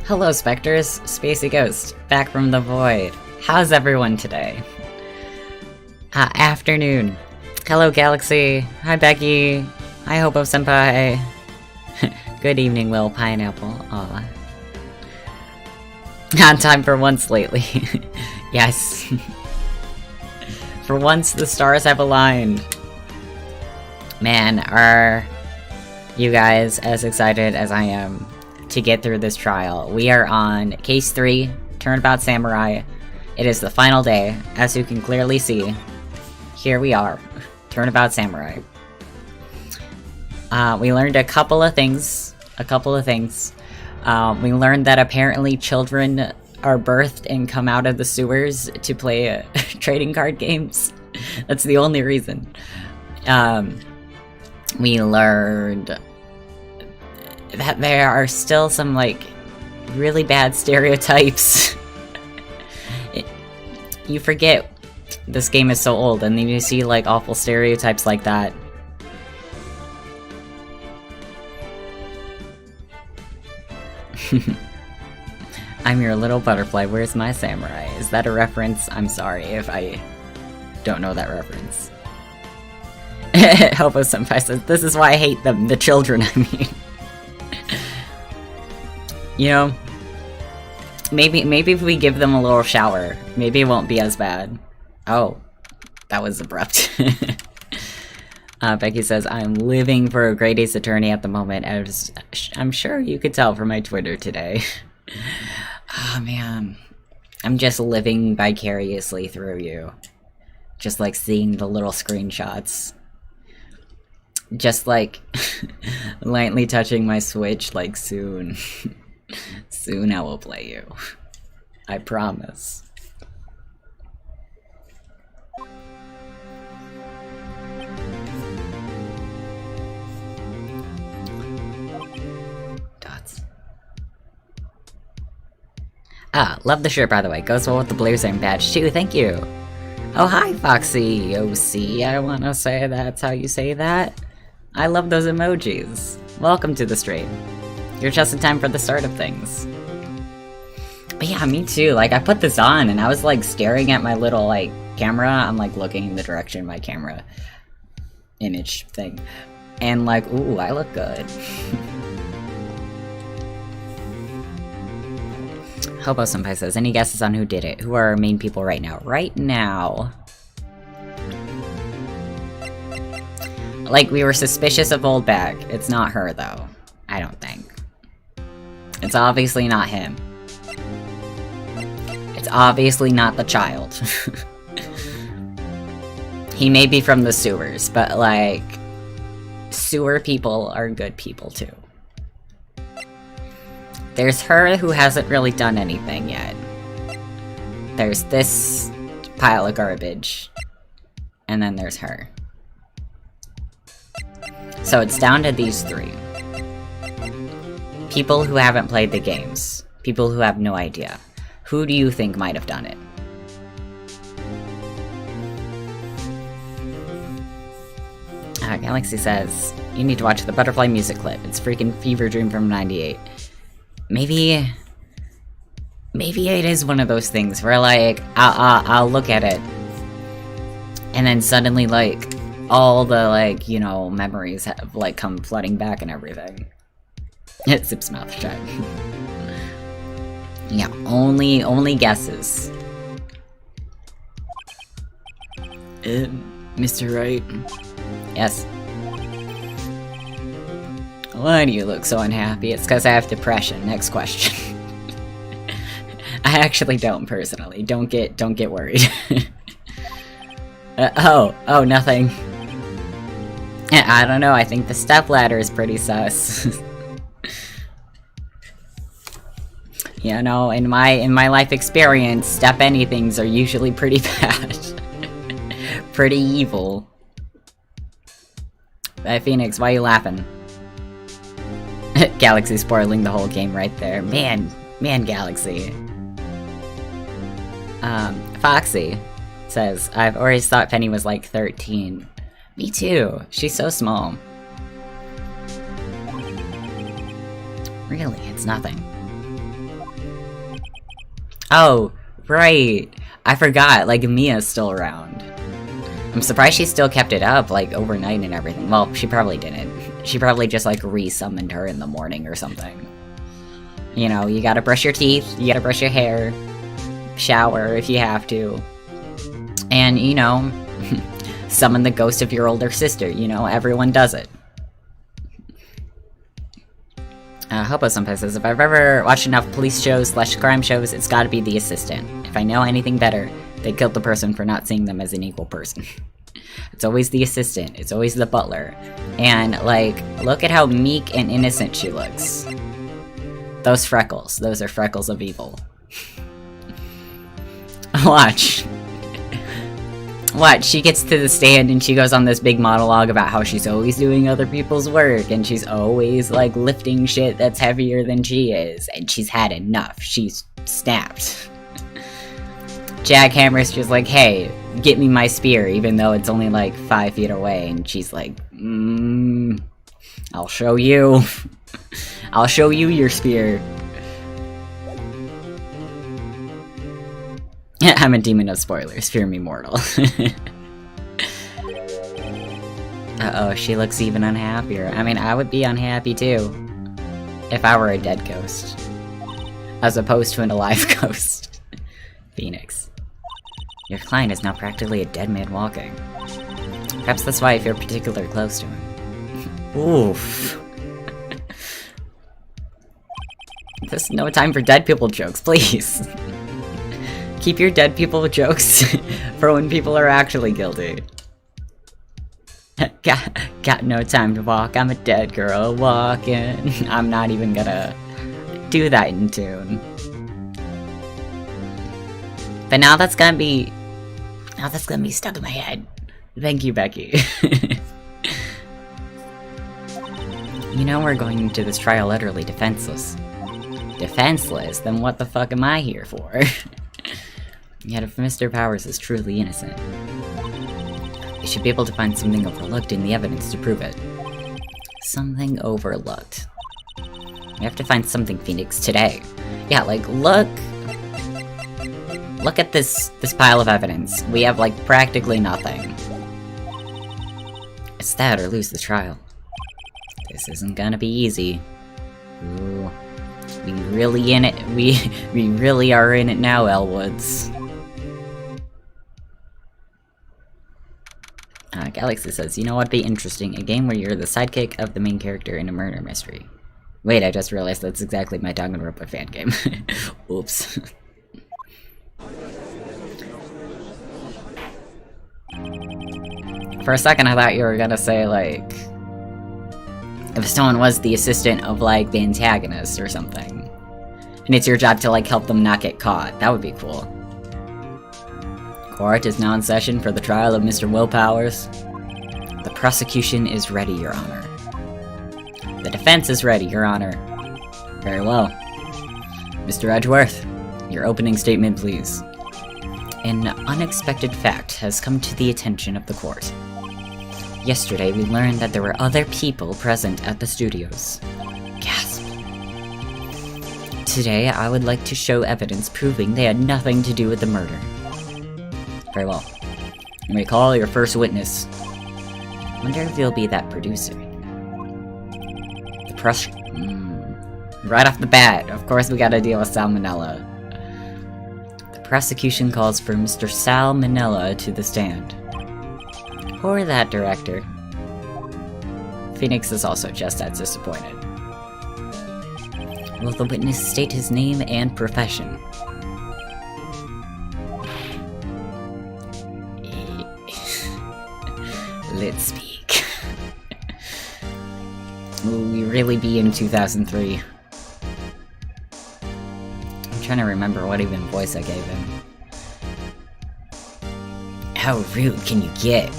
Hello, Spectres. Spacey Ghost, back from the void. How's everyone today? Afternoon. Hello, Galaxy. Hi, Becky. Hi, Hobo-senpai. Good evening, Will Pineapple. Aw. On time for once lately. Yes. For once, the stars have aligned. Man, are you guys as excited as I am to get through this trial? We are on Case 3, Turnabout Samurai. It is the final day, as you can clearly see. Here we are, Turnabout Samurai. We learned a couple of things. We learned that apparently children are birthed and come out of the sewers to play trading card games. That's the only reason. We learned that there are still some, like, really bad stereotypes. You forget this game is so old, and then you see, like, awful stereotypes like that. I'm your little butterfly, where's my samurai? Is that a reference? I'm sorry if I don't know that reference. Hobo-senpai says, this is why I hate them, the children, I mean. You know, maybe if we give them a little shower, maybe it won't be as bad. Oh, that was abrupt. Becky says, I'm living for a Great Ace Attorney at the moment, as I'm sure you could tell from my Twitter today. Oh man, I'm just living vicariously through you. Just like seeing the little screenshots. Just like lightly touching my Switch, like soon. Soon I will play you. I promise. Dots. Love the shirt, by the way. Goes well with the Blazing badge too, thank you. Oh, hi, Foxy OC. I wanna say that's how you say that. I love those emojis. Welcome to the stream. You're just in time for the start of things. But yeah, me too. Like, I put this on and I was like staring at my little like camera. I'm like looking in the direction my camera image thing. And like, ooh, I look good. Hobo-senpai says, any guesses on who did it? Who are our main people right now? Right now... like, we were suspicious of Old Bag. It's not her, though. I don't think. It's obviously not him. It's obviously not the child. He may be from the sewers, but, like... sewer people are good people, too. There's her who hasn't really done anything yet. There's this pile of garbage. And then there's her. So it's down to these three. People who haven't played the games. People who have no idea. Who do you think might have done it? Galaxy says, you need to watch the butterfly music clip. It's freaking Fever Dream from '98. Maybe it is one of those things where, like, I'll look at it, and then suddenly, like, all the, like, you know, memories have, like, come flooding back and everything. It zips mouth shut. Yeah, only guesses. Mr. Wright? Yes. Why do you look so unhappy? It's because I have depression. Next question. I actually don't, personally. Don't get worried. Oh, nothing. I don't know, I think the stepladder is pretty sus. You know, in my life experience, step anythings are usually pretty bad. Pretty evil. Hey, Phoenix, why are you laughing? Galaxy spoiling the whole game right there. Man, Galaxy. Foxy says, I've always thought Penny was like 13. Me too. She's so small. Really, it's nothing. Oh, right. I forgot, like, Mia's still around. I'm surprised she still kept it up, like, overnight and everything. Well, she probably didn't. She probably just, like, re-summoned her in the morning or something. You know, you gotta brush your teeth, you gotta brush your hair, shower if you have to. And, you know, summon the ghost of your older sister, you know, everyone does it. Hopo says, if I've ever watched enough police shows / crime shows, it's gotta be the assistant. If I know anything better, they killed the person for not seeing them as an equal person. It's always the assistant, it's always the butler. And, like, look at how meek and innocent she looks. Those freckles, those are freckles of evil. Watch. Watch, she gets to the stand and she goes on this big monologue about how she's always doing other people's work and she's always, like, lifting shit that's heavier than she is, and she's had enough. She's snapped. Jackhammer's just like, hey, get me my spear, even though it's only, like, 5 feet away, and she's like, I'll show you. I'll show you your spear. I'm a demon of spoilers, fear me mortal. Uh-oh, she looks even unhappier. I mean, I would be unhappy too, if I were a dead ghost, as opposed to an alive ghost. Phoenix. Your client is now practically a dead man walking. Perhaps that's why I feel particularly close to him. Oof. There's no time for dead people jokes, please. Keep your dead people jokes for when people are actually guilty. Got no time to walk, I'm a dead girl walking. I'm not even gonna do that in tune. But now that's gonna be stuck in my head. Thank you, Becky. You know we're going into this trial utterly defenseless. Defenseless? Then what the fuck am I here for? Yet if Mr. Powers is truly innocent, we should be able to find something overlooked in the evidence to prove it. Something overlooked. We have to find something, Phoenix, today. Yeah, like, look at this pile of evidence. We have, like, practically nothing. It's that or lose the trial. This isn't gonna be easy. Ooh. We really in it. We really are in it now, Elwoods. Galaxy says, you know what'd be interesting? A game where you're the sidekick of the main character in a murder mystery. Wait, I just realized that's exactly my Danganronpa fan game. Oops. For a second I thought you were gonna say, like, if someone was the assistant of, like, the antagonist or something. And it's your job to, like, help them not get caught. That would be cool. Court is now in session for the trial of Mr. Will Powers. The prosecution is ready, Your Honor. The defense is ready, Your Honor. Very well. Mr. Edgeworth, your opening statement, please. An unexpected fact has come to the attention of the court. Yesterday, we learned that there were other people present at the studios. Gasp. Today, I would like to show evidence proving they had nothing to do with the murder. Very well. You may call your first witness. Wonder if he'll be that producer. The press... Right off the bat, of course we gotta deal with Salmonella. The prosecution calls for Mr. Salmonella to the stand. Or that director. Phoenix is also just as disappointed. Will the witness state his name and profession? Let's speak. Will we really be in 2003? I'm trying to remember what even voice I gave him. How rude can you get?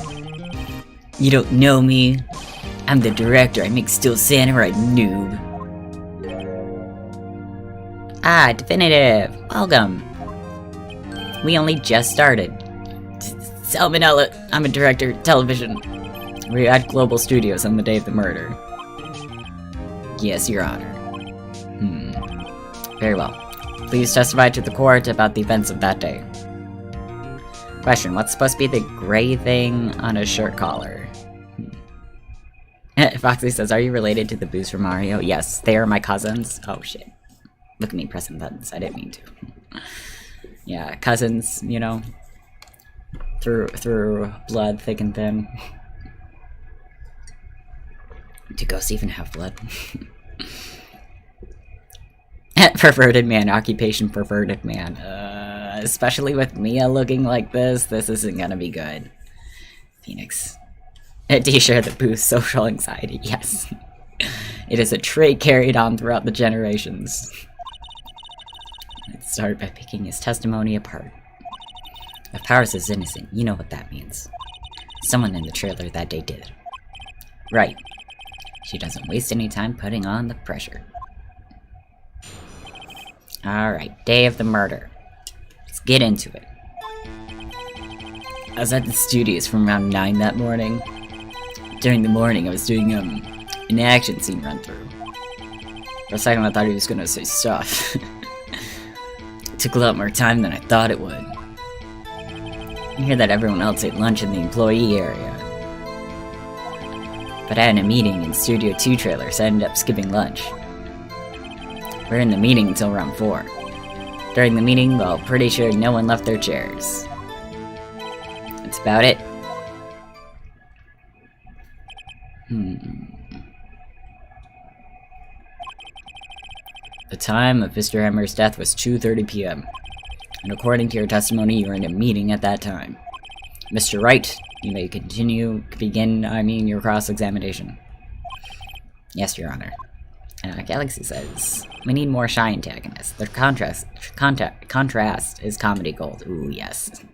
You don't know me? I'm the director, I make Steel Samurai, noob. Ah, definitive! Welcome! We only just started. Salmonella, I'm a director, television. We're at Global Studios on the day of the murder. Yes, Your Honor. Very well. Please testify to the court about the events of that day. Question, what's supposed to be the gray thing on a shirt collar? Foxy says, are you related to the Boos from Mario? Yes, they are my cousins. Oh shit. Look at me pressing buttons, I didn't mean to. Yeah, cousins, you know. Through blood, thick and thin. Do ghosts even have blood? Perverted man, occupation perverted man. Especially with Mia looking like this isn't gonna be good. Phoenix. Do you share the Boo's social anxiety? Yes. It is a trait carried on throughout the generations. Let's start by picking his testimony apart. If Powers is innocent, you know what that means. Someone in the trailer that day did. Right. She doesn't waste any time putting on the pressure. Alright, day of the murder. Let's get into it. I was at the studios from around 9 that morning. During the morning, I was doing an action scene run-through. For a second, I thought he was gonna say stuff. It took a lot more time than I thought it would. I hear that everyone else ate lunch in the employee area. But I had a meeting in Studio 2 trailer, so I ended up skipping lunch. We were in the meeting until around 4. During the meeting, well, pretty sure no one left their chairs. That's about it. The time of Mr. Hammer's death was 2:30 p.m. And according to your testimony, you were in a meeting at that time. Mr. Wright, you may begin your cross-examination. Yes, Your Honor. Galaxy says, we need more shy antagonists. Their contrast is comedy gold. Ooh, yes.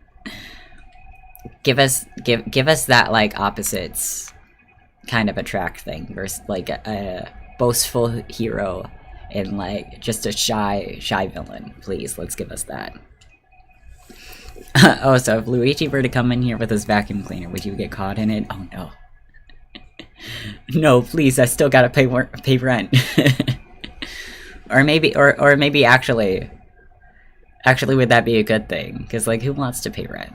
Give us that, like, opposites kind of attract thing versus, like, a boastful hero and, like, just a shy villain. Please, let's give us that. Oh, so if Luigi were to come in here with his vacuum cleaner, would you get caught in it? Oh, no. No, please, I still gotta pay rent. or maybe actually, would that be a good thing? Because, like, who wants to pay rent?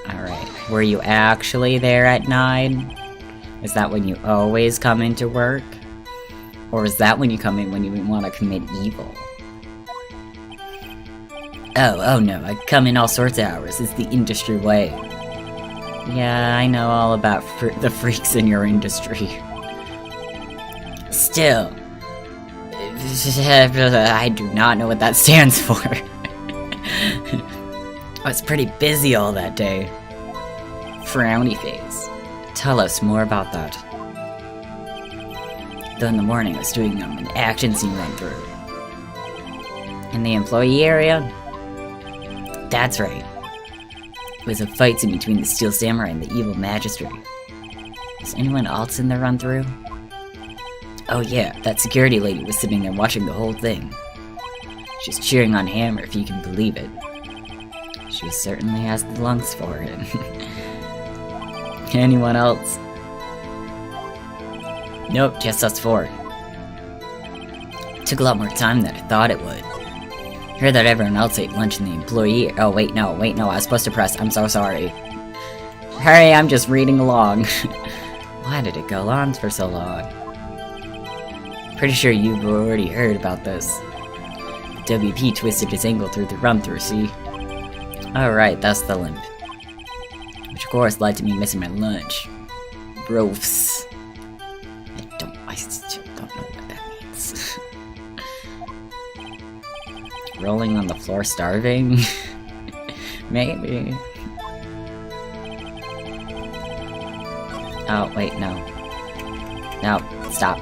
Alright, were you actually there at 9? Is that when you always come into work? Or is that when you come in when you want to commit evil? Oh no, I come in all sorts of hours. It's the industry way. Yeah, I know all about the freaks in your industry. Still, I do not know what that stands for. I was pretty busy all that day. Frowny face. Tell us more about that. Though in the morning I was doing an action scene run-through. In the employee area? That's right. It was a fight scene between the Steel Samurai and the evil magistrate. Was anyone else in the run-through? Oh yeah, that security lady was sitting there watching the whole thing. She's cheering on Hammer, if you can believe it. She certainly has the lungs for it. Anyone else? Nope, just us 4. It took a lot more time than I thought it would. Heard that everyone else ate lunch in the employee. Oh, wait, no, I was supposed to press. I'm so sorry. Hurry, I'm just reading along. Why did it go on for so long? Pretty sure you've already heard about this. WP twisted his ankle through the run-through, see? Alright, that's the limp. Which of course led to me missing my lunch. Gross. I still don't know what that means. Rolling on the floor starving? Maybe. Oh, wait, no. No, stop.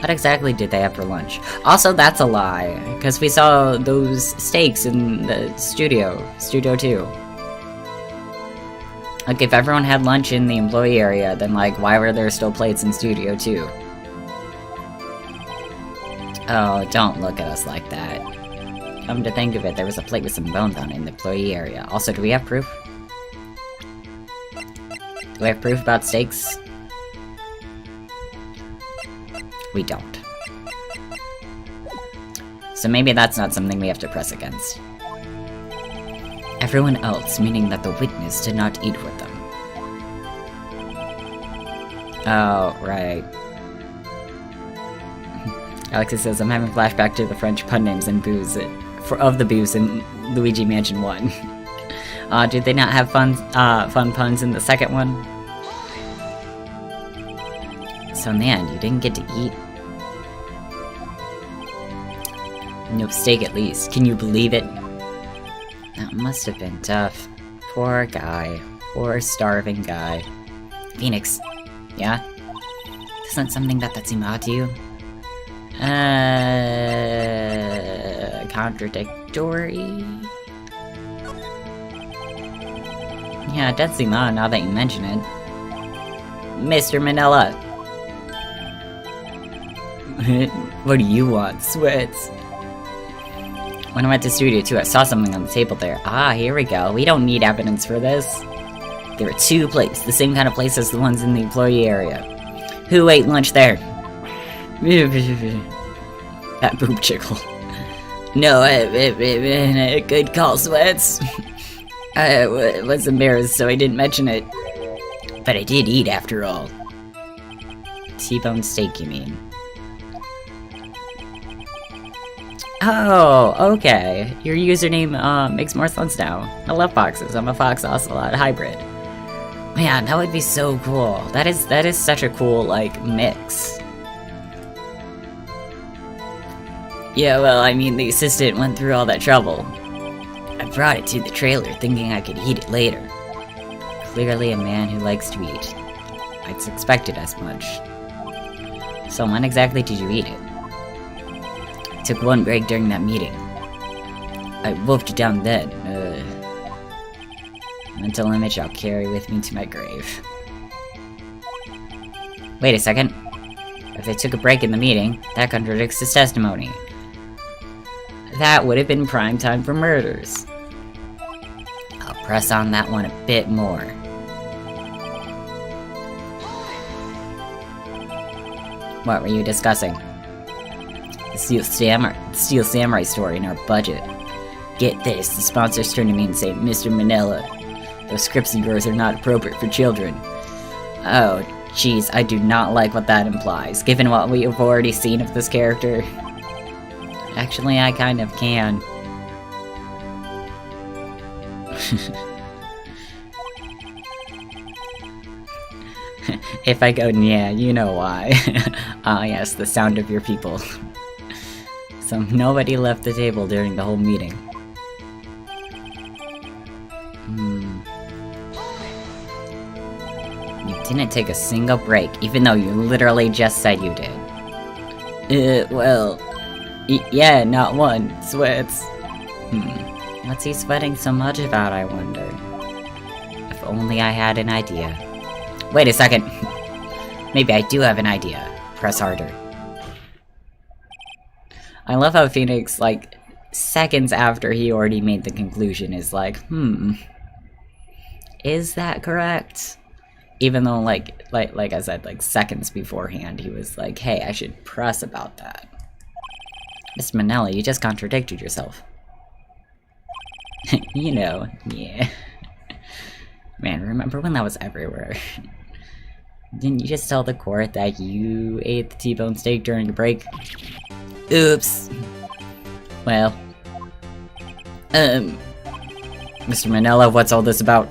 What exactly did they have for lunch? Also, that's a lie, because we saw those steaks in the Studio 2. Like, if everyone had lunch in the employee area, then, like, why were there still plates in Studio 2? Oh, don't look at us like that. Come to think of it, there was a plate with some bones on it in the employee area. Also, do we have proof? Do we have proof about steaks? We don't. So maybe that's not something we have to press against. Everyone else, meaning that the witness did not eat with them. Oh, right. Alexis says, I'm having a flashback to the French pun names and booze of the booze in Luigi Mansion 1. Did they not have fun puns in the second one? So in the end, you didn't get to eat? No steak at least. Can you believe it? That must have been tough. Poor guy. Poor starving guy. Phoenix. Yeah? Isn't something that seemed odd to you? Contradictory? Yeah, it does seem odd now that you mention it. Mr. Manila! What do you want, Sweats? When I went to Studio 2, I saw something on the table there. Ah, here we go. We don't need evidence for this. There were 2 plates, the same kind of plates as the ones in the employee area. Who ate lunch there? That boob chickle. No, good call, Sweats. I was embarrassed, so I didn't mention it. But I did eat, after all. T-bone steak, you mean? Oh, okay. Your username makes more sense now. I love foxes. I'm a fox ocelot hybrid. Man, that would be so cool. That is such a cool, like, mix. Yeah, well, I mean, the assistant went through all that trouble. I brought it to the trailer thinking I could eat it later. Clearly a man who likes to eat. I'd expected as much. So when exactly did you eat it? I took 1 break during that meeting. I wolfed it down then. Mental image I'll carry with me to my grave. Wait a second. If they took a break in the meeting, that contradicts his testimony. That would have been prime time for murders. I'll press on that one a bit more. What were you discussing? The Steel Samurai story in our budget. Get this, the sponsors turned to me and say, Mr. Manila, those scripts of yours are not appropriate for children. Oh, jeez, I do not like what that implies, given what we have already seen of this character. Actually, I kind of can. If I go, yeah, you know why. Ah, yes, the sound of your people. So nobody left the table during the whole meeting. You didn't take a single break, even though you literally just said you did. Well... yeah, not one. Sweats. What's he sweating so much about, I wonder? If only I had an idea. Wait a second. Maybe I do have an idea. Press harder. I love how Phoenix, like, seconds after he already made the conclusion is like, is that correct? Even though, like I said, like, seconds beforehand, he was like, hey, I should press about that. Mr. Manila, you just contradicted yourself. You know, yeah. Man, remember when that was everywhere? Didn't you just tell the court that you ate the T-bone steak during the break? Oops. Well. Mr. Manila, what's all this about?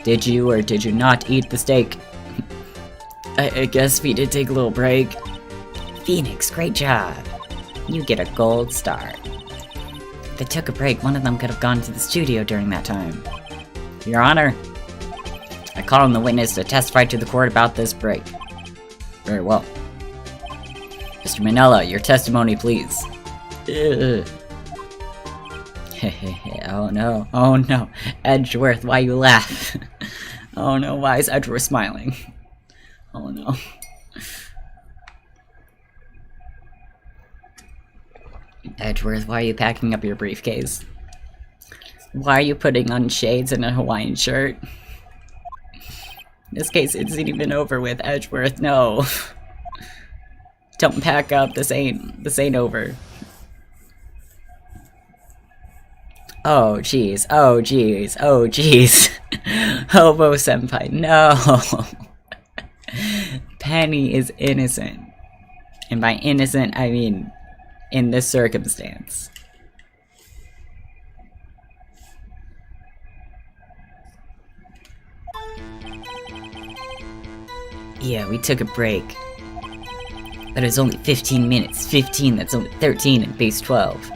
Did you or did you not eat the steak? I guess we did take a little break. Phoenix, great job. You get a gold star. If they took a break, one of them could have gone to the studio during that time. Your Honor, I call on the witness to testify to the court about this break. Very well. Mr. Manila, your testimony, please. Oh no, oh no. Edgeworth, why you laugh? Oh no, why is Edgeworth smiling? Oh no. Edgeworth, why are you packing up your briefcase? Why are you putting on shades and a Hawaiian shirt? This case isn't even over with, Edgeworth, no. Don't pack up, this ain't over. Oh jeez, oh jeez, oh jeez. Hobo senpai, no! Penny is innocent. And by innocent, I mean in this circumstance. Yeah, we took a break. But it was only 15 minutes. 15, that's only 13 in base 12.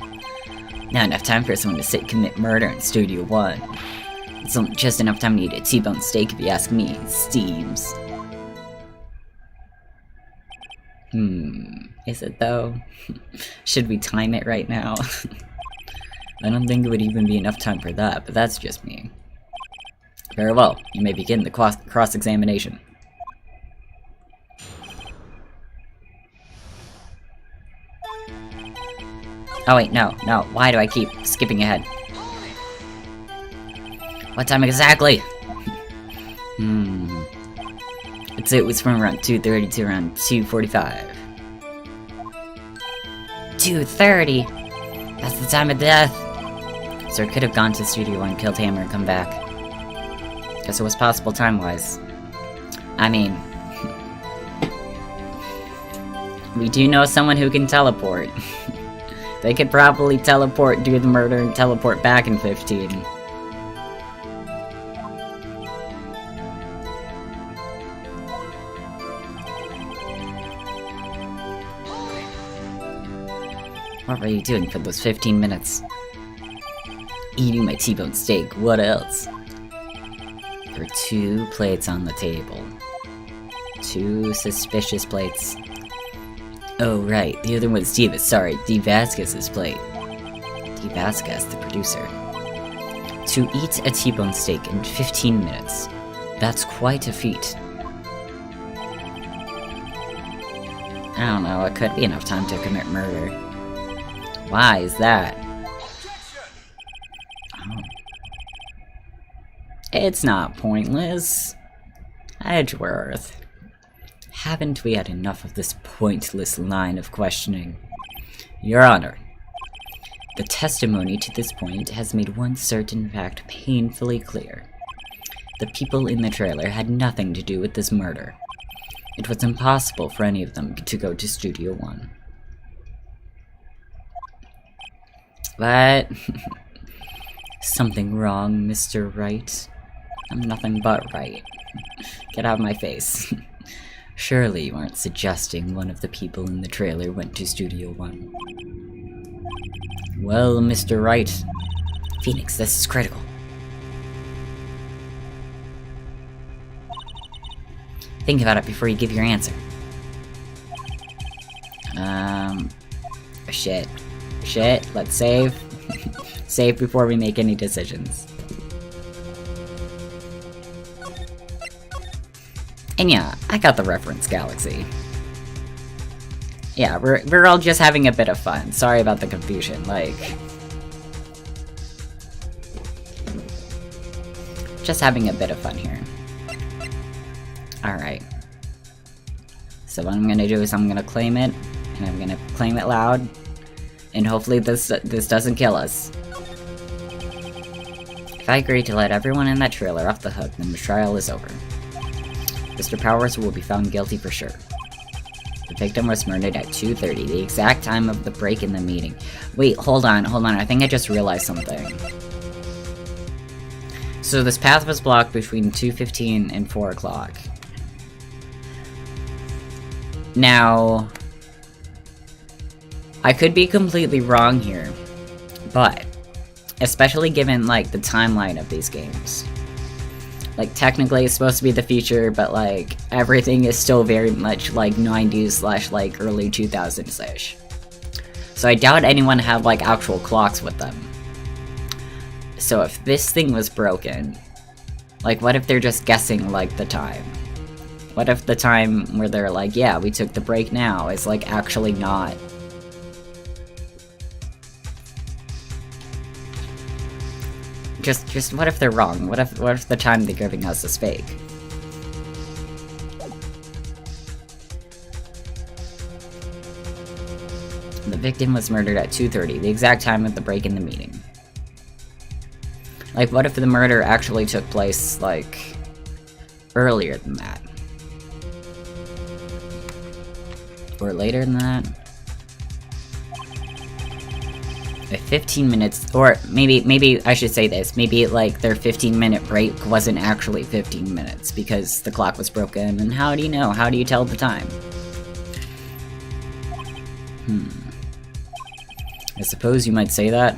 Not enough time for someone to sit and commit murder in Studio 1. It's only just enough time to eat a T-bone steak if you ask me. Steams. Is it though? Should we time it right now? I don't think it would even be enough time for that, but that's just me. Very well, you may begin the cross-examination. Oh wait, no, why do I keep skipping ahead? What time exactly? It was from around 2:30 to around 2:45. 2:30? That's the time of death! So it could have gone to Studio 1, killed Hammer, and come back. Guess it was possible time-wise. I mean... we do know someone who can teleport. They could probably teleport, do the murder, and teleport back in 15. What were you doing for those 15 minutes? Eating my T-bone steak, what else? There were 2 plates on the table. 2 suspicious plates. Oh right, the other one's D Vasquez's plate. D Vasquez, the producer. To eat a T-bone steak in 15 minutes. That's quite a feat. I don't know, it could be enough time to commit murder. Why is that? Oh. It's not pointless. Edgeworth. Haven't we had enough of this pointless line of questioning? Your Honor, the testimony to this point has made one certain fact painfully clear. The people in the trailer had nothing to do with this murder. It was impossible for any of them to go to Studio 1. What? Something wrong, Mr. Wright? I'm nothing but right. Get out of my face. Surely you aren't suggesting one of the people in the trailer went to Studio 1. Well, Mr. Wright. Phoenix, this is critical. Think about it before you give your answer. Shit, let's save. Save before we make any decisions. And yeah, I got the reference, Galaxy. Yeah, we're all just having a bit of fun. Sorry about the confusion, like... just having a bit of fun here. Alright. So what I'm gonna do is I'm gonna claim it, and I'm gonna claim it loud, and hopefully this doesn't kill us. If I agree to let everyone in that trailer off the hook, then the trial is over. Mr. Powers will be found guilty for sure. The victim was murdered at 2:30, the exact time of the break in the meeting. Wait, hold on, I think I just realized something. So this path was blocked between 2:15 and 4 o'clock. Now, I could be completely wrong here, but especially given, like, the timeline of these games. Like, technically it's supposed to be the future, but, like, everything is still very much, like, 90s / like, early 2000s-ish. So I doubt anyone had, like, actual clocks with them. So if this thing was broken, like, what if they're just guessing, like, the time? What if the time where they're like, yeah, we took the break now, is, like, actually not? Just what if they're wrong? What if the time they're giving us is fake? The victim was murdered at 2:30, the exact time of the break in the meeting. Like, what if the murder actually took place, like, earlier than that? Or later than that? Like 15 minutes, or maybe I should say this, maybe like their 15-minute break wasn't actually 15 minutes because the clock was broken, and how do you know? How do you tell the time? I suppose you might say that.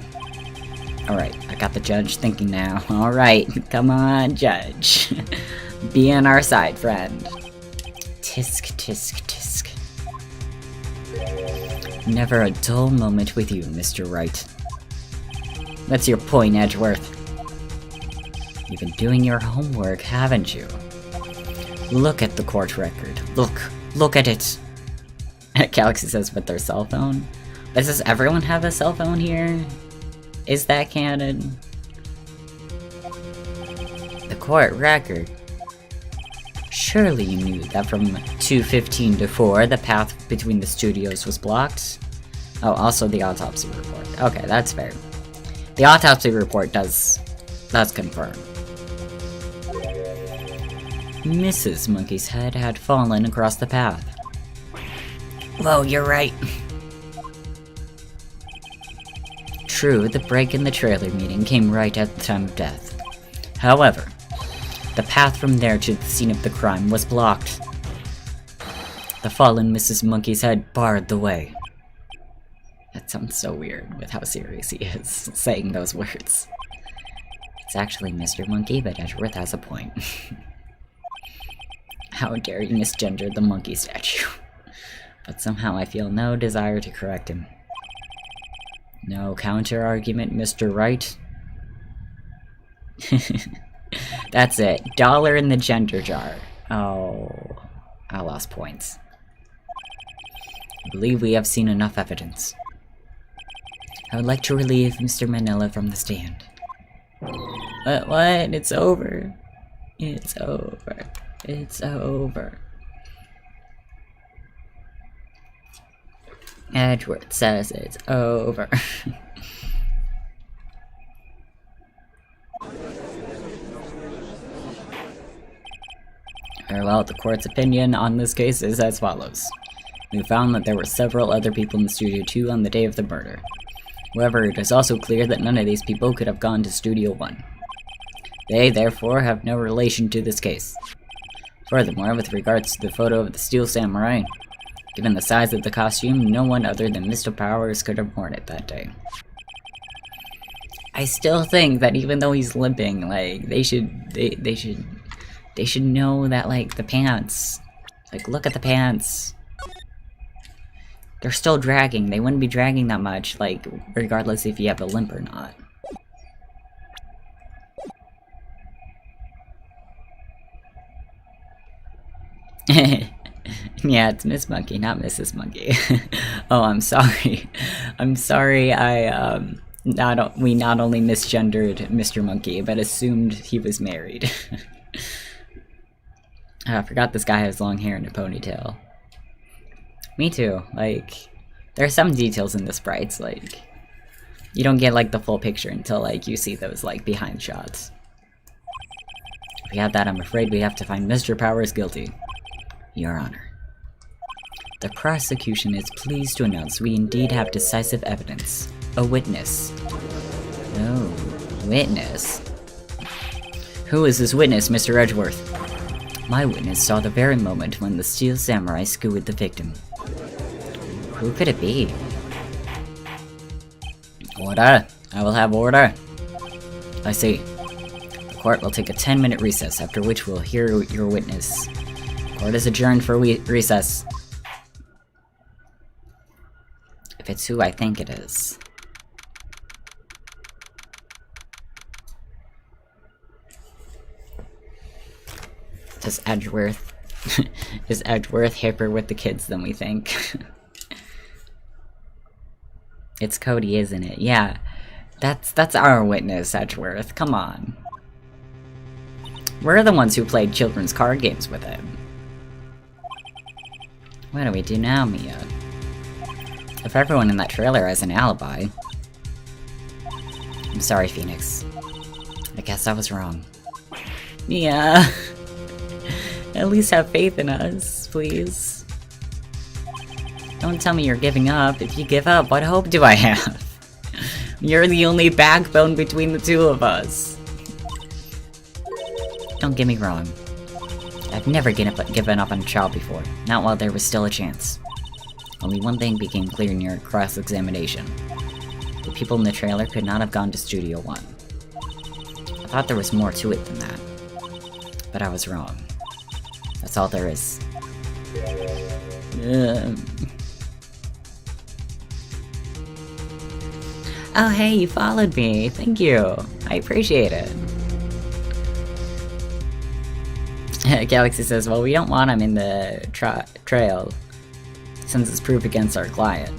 Alright, I got the judge thinking now. Alright, come on, judge. Be on our side, friend. Tisk, tisk, tisk. Never a dull moment with you, Mr. Wright. What's your point, Edgeworth? You've been doing your homework, haven't you? Look at the court record. Look at it. Galaxy says with their cell phone. But does everyone have a cell phone here? Is that canon? The court record. Surely you knew that from 2:15 to 4, the path between the studios was blocked? Oh, also the autopsy report. Okay, that's fair. The autopsy report does confirm. Mrs. Monkey's head had fallen across the path. Whoa, you're right. True, the break in the trailer meeting came right at the time of death. However, the path from there to the scene of the crime was blocked. The fallen Mrs. Monkey's head barred the way. That sounds so weird with how serious he is saying those words. It's actually Mr. Monkey, but Edgeworth has a point. How dare you misgender the monkey statue? But somehow I feel no desire to correct him. No counter-argument, Mr. Wright? That's it. Dollar in the gender jar. Oh, I lost points. I believe we have seen enough evidence. I would like to relieve Mr. Manila from the stand. What? It's over. It's over. It's over. Edgeworth says it's over. Very well, the court's opinion on this case is as follows. We found that there were several other people in Studio 2 on the day of the murder. However, it is also clear that none of these people could have gone to Studio 1. They, therefore, have no relation to this case. Furthermore, with regards to the photo of the Steel Samurai, given the size of the costume, no one other than Mr. Powers could have worn it that day. I still think that even though he's limping, like, they should know that, like, the pants, like, look at the pants. They're still dragging. They wouldn't be dragging that much, like, regardless if you have a limp or not. Yeah, it's Miss Monkey, not Mrs. Monkey. Oh, I'm sorry. I'm sorry we not only misgendered Mr. Monkey, but assumed he was married. I forgot this guy has long hair and a ponytail. Me too. Like, there are some details in the sprites, like, you don't get, like, the full picture until, like, you see those, like, behind shots. If we have that, I'm afraid we have to find Mr. Powers guilty. Your Honor. The prosecution is pleased to announce we indeed have decisive evidence. A witness. Oh, witness? Who is this witness, Mr. Edgeworth? My witness saw the very moment when the Steel Samurai skewered the victim. Who could it be? Order! I will have order! I see. The court will take a 10-minute recess, after which we'll hear your witness. Court is adjourned for recess. If it's who I think it is. Is Edgeworth hipper with the kids than we think? It's Cody, isn't it? Yeah. That's our witness, Edgeworth. Come on. We're the ones who played children's card games with him. What do we do now, Mia? If everyone in that trailer has an alibi... I'm sorry, Phoenix. I guess I was wrong. Yeah. At least have faith in us, please. Don't tell me you're giving up. If you give up, what hope do I have? You're the only backbone between the two of us. Don't get me wrong. I've never given up on a child before, not while there was still a chance. Only one thing became clear in your cross-examination. The people in the trailer could not have gone to Studio 1. I thought there was more to it than that. But I was wrong. That's all there is. Oh hey, you followed me. Thank you. I appreciate it. Galaxy says, well, we don't want him in the trail, since it's proof against our client.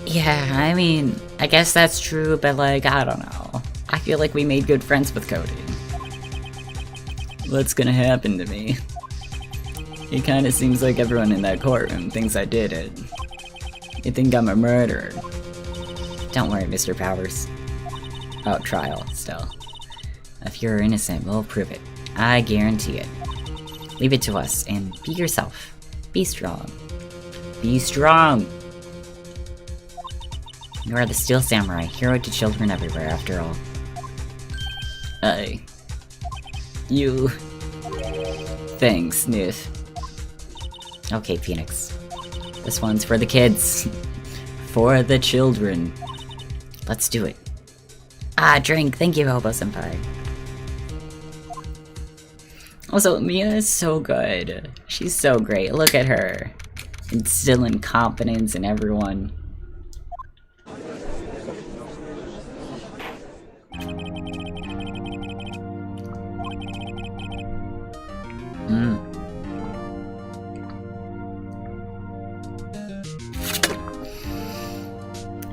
Yeah, I mean, I guess that's true, but like, I don't know. I feel like we made good friends with Cody. What's gonna happen to me? It kinda seems like everyone in that courtroom thinks I did it. You think I'm a murderer. Don't worry, Mr. Powers. Oh, trial, still. If you're innocent, we'll prove it. I guarantee it. Leave it to us, and be yourself. Be strong. Be strong! You are the Steel Samurai, hero to children everywhere, after all. You... Thanks, Sniff. Okay, Phoenix. This one's for the kids. For the children. Let's do it. Ah, drink! Thank you, Hobo-senpai. Also, Mia is so good. She's so great. Look at her. Instilling confidence in everyone.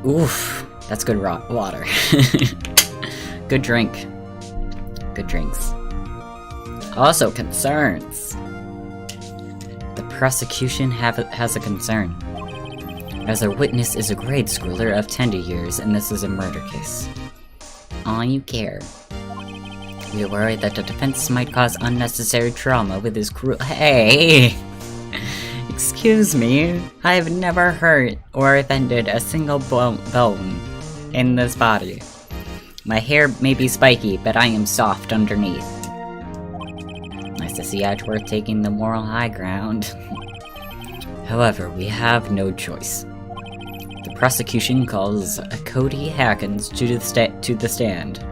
Oof, that's good water. Good drink. Good drinks. Also, concerns. The prosecution has a concern. As our witness is a grade schooler of tender years, and this is a murder case. All you care. We are worried that the defense might cause unnecessary trauma with his cruel— Hey! Excuse me, I have never hurt or offended a single bone in this body. My hair may be spiky, but I am soft underneath. Nice to see Edgeworth taking the moral high ground. However, we have no choice. The prosecution calls Cody Hackins to the stand.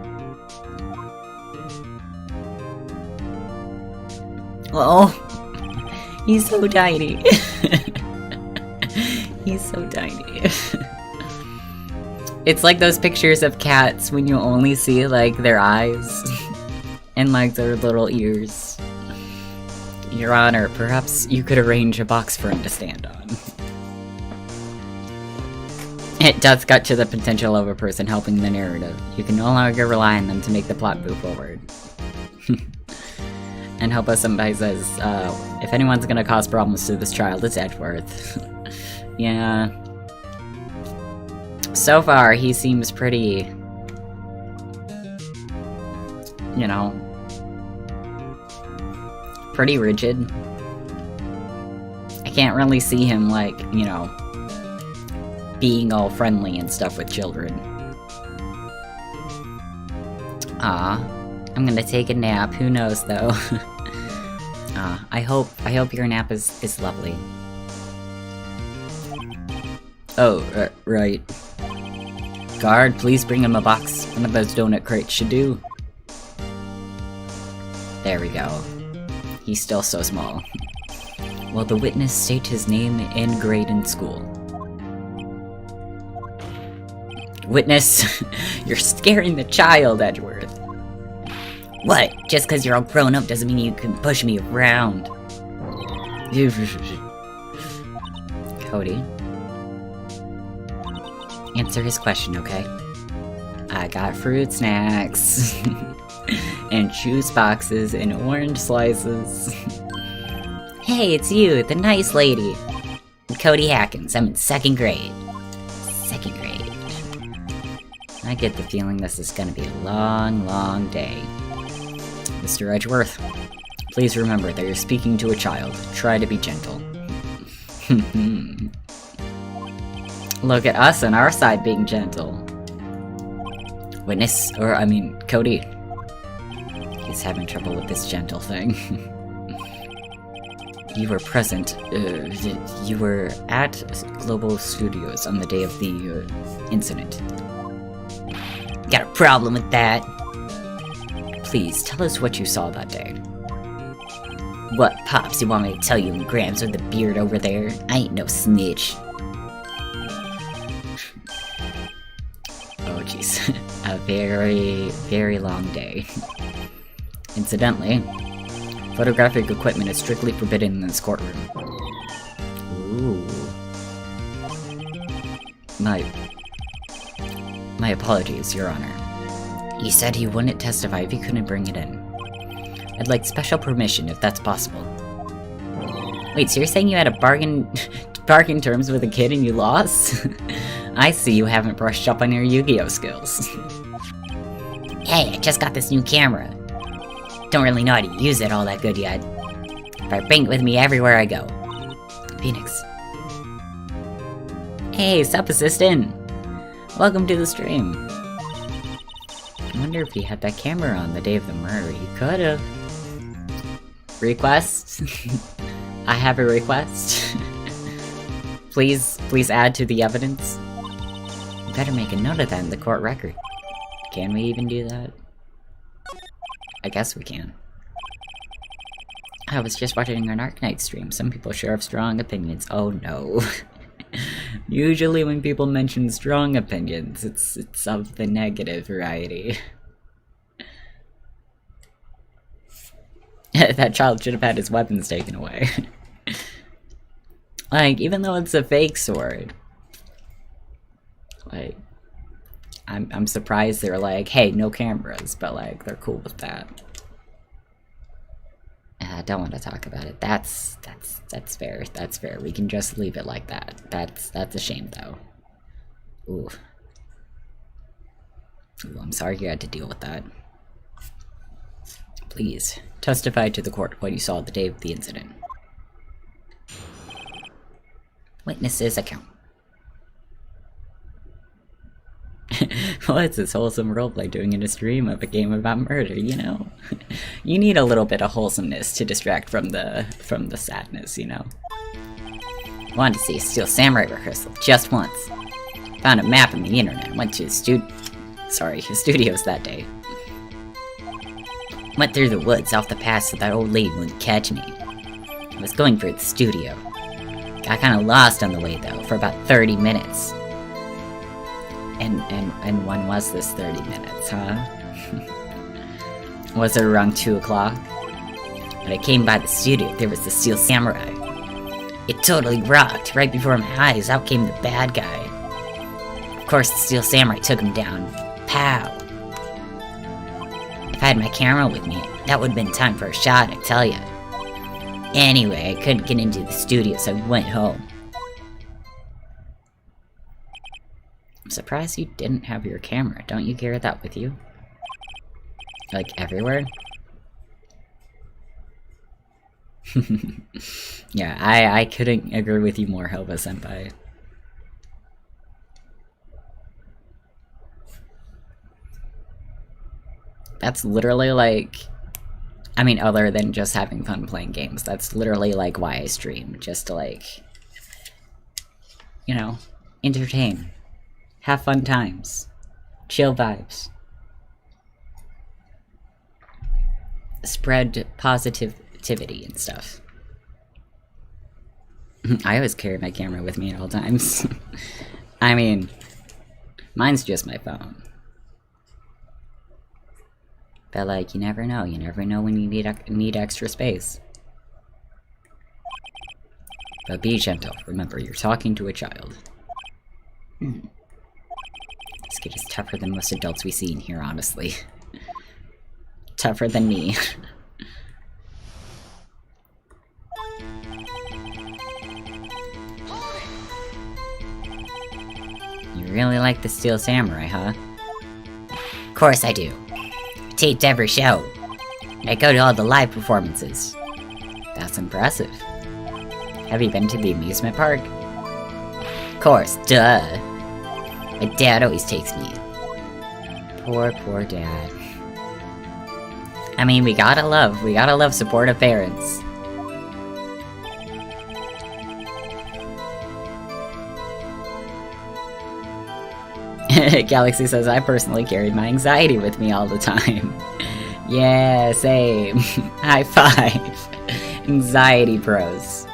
Oh, he's so tiny. He's so tiny. It's like those pictures of cats when you only see like their eyes and like their little ears. Your Honor, perhaps you could arrange a box for him to stand on. It does cut to the potential of a person helping the narrative. You can no longer rely on them to make the plot move forward. And Hobo-senpai says, if anyone's gonna cause problems to this child, it's Edgeworth. Yeah. So far, he seems pretty... you know... pretty rigid. I can't really see him, like, you know... being all friendly and stuff with children. I'm gonna take a nap, who knows though. I hope your nap is lovely. Oh, right. Guard, please bring him a box. One of those donut crates should do. There we go. He's still so small. Will the witness state his name and grade in school? Witness, you're scaring the child, Edgeworth. What? Just because you're all grown up doesn't mean you can push me around. Cody. Answer his question, okay? I got fruit snacks. And juice boxes and orange slices. Hey, it's you, the nice lady. I'm Cody Hackins. I'm in 2nd grade. 2nd grade. I get the feeling this is gonna be a long, long day. Mr. Edgeworth, please remember that you're speaking to a child. Try to be gentle. Look at us on our side being gentle. Witness, or I mean, Cody. He's having trouble with this gentle thing. You were present, you were at Global Studios on the day of the, incident. Got a problem with that? Please, tell us what you saw that day. What, Pops, you want me to tell you in grams with the beard over there? I ain't no snitch. Oh jeez, a very, very long day. Incidentally, photographic equipment is strictly forbidden in this courtroom. Ooh. My apologies, Your Honor. You said you wouldn't testify if you couldn't bring it in. I'd like special permission if that's possible. Wait, so you're saying you had a bargain terms with a kid and you lost? I see you haven't brushed up on your Yu-Gi-Oh skills. Hey, I just got this new camera. Don't really know how to use it all that good yet. But I bring it with me everywhere I go. Phoenix. Hey, sup, assistant? Welcome to the stream. I wonder if he had that camera on the day of the murder. He could've. Request? I have a request. Please add to the evidence. You better make a note of that in the court record. Can we even do that? I guess we can. I was just watching an Arknight stream. Some people sure have strong opinions. Oh no. Usually when people mention strong opinions, it's of the negative variety. That child should have had his weapons taken away. Like, even though it's a fake sword, like, I'm surprised they're like, hey, no cameras, but like, they're cool with that. I don't want to talk about it. That's fair. That's fair. We can just leave it like that. That's a shame, though. Ooh. Ooh, I'm sorry you had to deal with that. Please, testify to the court what you saw the day of the incident. Witness's account. What's this wholesome roleplay doing in a stream of a game about murder, you know? You need a little bit of wholesomeness to distract from the sadness, you know? Wanted to see a Steel Samurai rehearsal just once. Found a map on the internet, went to his studios that day. Went through the woods off the path so that old lady wouldn't catch me. I was going for the studio. Got kinda lost on the way though, for about 30 minutes. And when was this 30 minutes, huh? Was it around 2 o'clock? When I came by the studio, there was the Steel Samurai. It totally rocked. Right before my eyes, out came the bad guy. Of course, the Steel Samurai took him down. Pow! If I had my camera with me, that would have been time for a shot, I tell ya. Anyway, I couldn't get into the studio, so I went home. I'm surprised you didn't have your camera. Don't you carry that with you? Like, everywhere? Yeah, I couldn't agree with you more, Helva-senpai. That's literally like... I mean, other than just having fun playing games, that's literally like why I stream. Just to like... You know, entertain. Have fun times. Chill vibes. Spread positivity and stuff. I always carry my camera with me at all times. I mean, mine's just my phone. But like, you never know. You never know when you need extra space. But be gentle. Remember, you're talking to a child. This kid is tougher than most adults we see in here, honestly. Tougher than me. really like the Steel Samurai, huh? Of course I do. I taped every show. I go to all the live performances. That's impressive. Have you been to the amusement park? Of course, duh. My dad always takes me. Poor dad. I mean, we gotta love supportive parents. Galaxy says, I personally carried my anxiety with me all the time. Yeah, same. High five. Anxiety pros.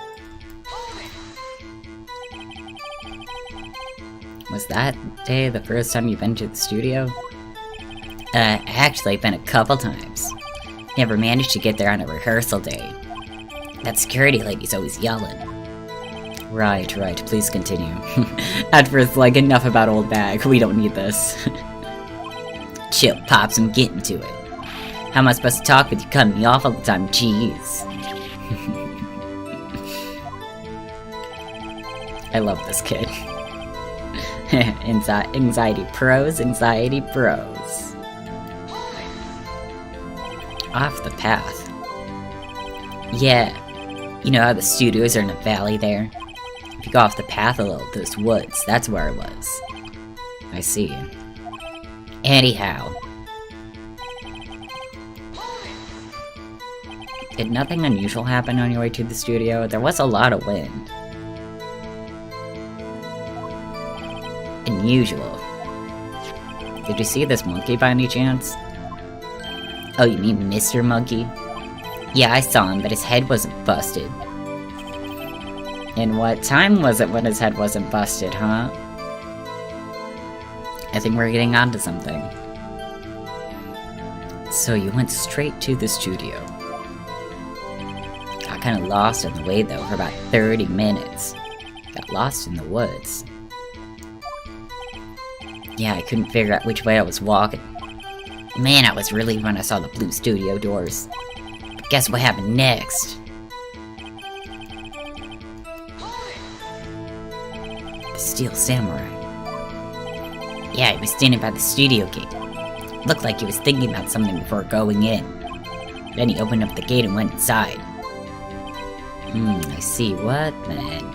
Was that day the first time you've been to the studio? Actually, I've been a couple times. Never managed to get there on a rehearsal day. That security lady's always yelling. Right, please continue. At first, like, enough about old bag, we don't need this. Chill, Pops, I'm getting to it. How am I supposed to talk with you cutting me off all the time? Jeez. I love this kid. Anxiety pros. Off the path. Yeah, you know how the studios are in a valley there? If you go off the path a little, those woods, that's where I was. I see. Anyhow. Did nothing unusual happen on your way to the studio? There was a lot of wind. Unusual. Did you see this monkey by any chance? Oh, you mean Mr. Monkey? Yeah, I saw him, but his head wasn't busted. And what time was it when his head wasn't busted, huh? I think we're getting onto something. So you went straight to the studio. Got kinda lost on the way though for about 30 minutes. Got lost in the woods. Yeah, I couldn't figure out which way I was walking. Man, I was relieved when I saw the blue studio doors. But guess what happened next? The Steel Samurai. Yeah, he was standing by the studio gate. Looked like he was thinking about something before going in. Then he opened up the gate and went inside. I see. What then?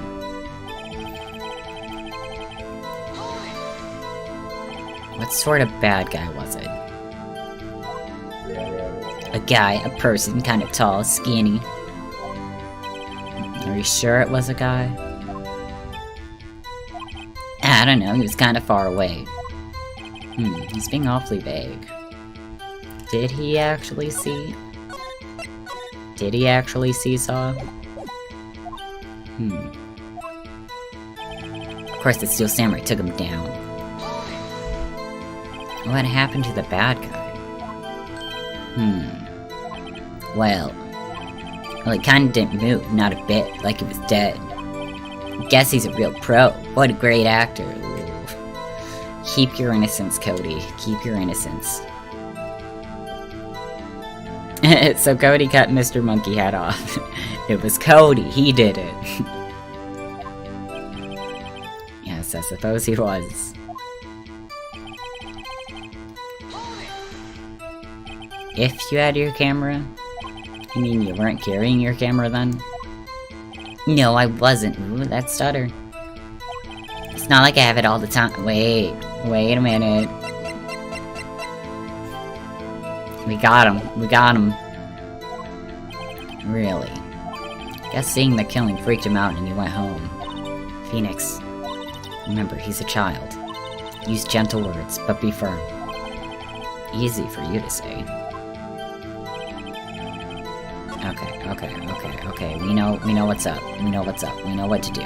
What sort of bad guy was it? A guy, a person, kind of tall, skinny. Are you sure it was a guy? I don't know, he was kind of far away. He's being awfully vague. Did he actually see? Did he actually see Saw? Of course the Steel Samurai took him down. What happened to the bad guy? Well, he kinda didn't move, not a bit, like he was dead. Guess he's a real pro. What a great actor. Ooh. Keep your innocence, Cody. Keep your innocence. So Cody cut Mr. Monkey Head off. It was Cody, he did it. Yes, I suppose he was. If you had your camera? You mean you weren't carrying your camera then? No, I wasn't. Ooh, that stutter. It's not like I have it all the time. Wait a minute. We got him. Really. Guess seeing the killing freaked him out and he went home. Phoenix. Remember, he's a child. Use gentle words, but be firm. Easy for you to say. Okay. We know what's up. We know what to do.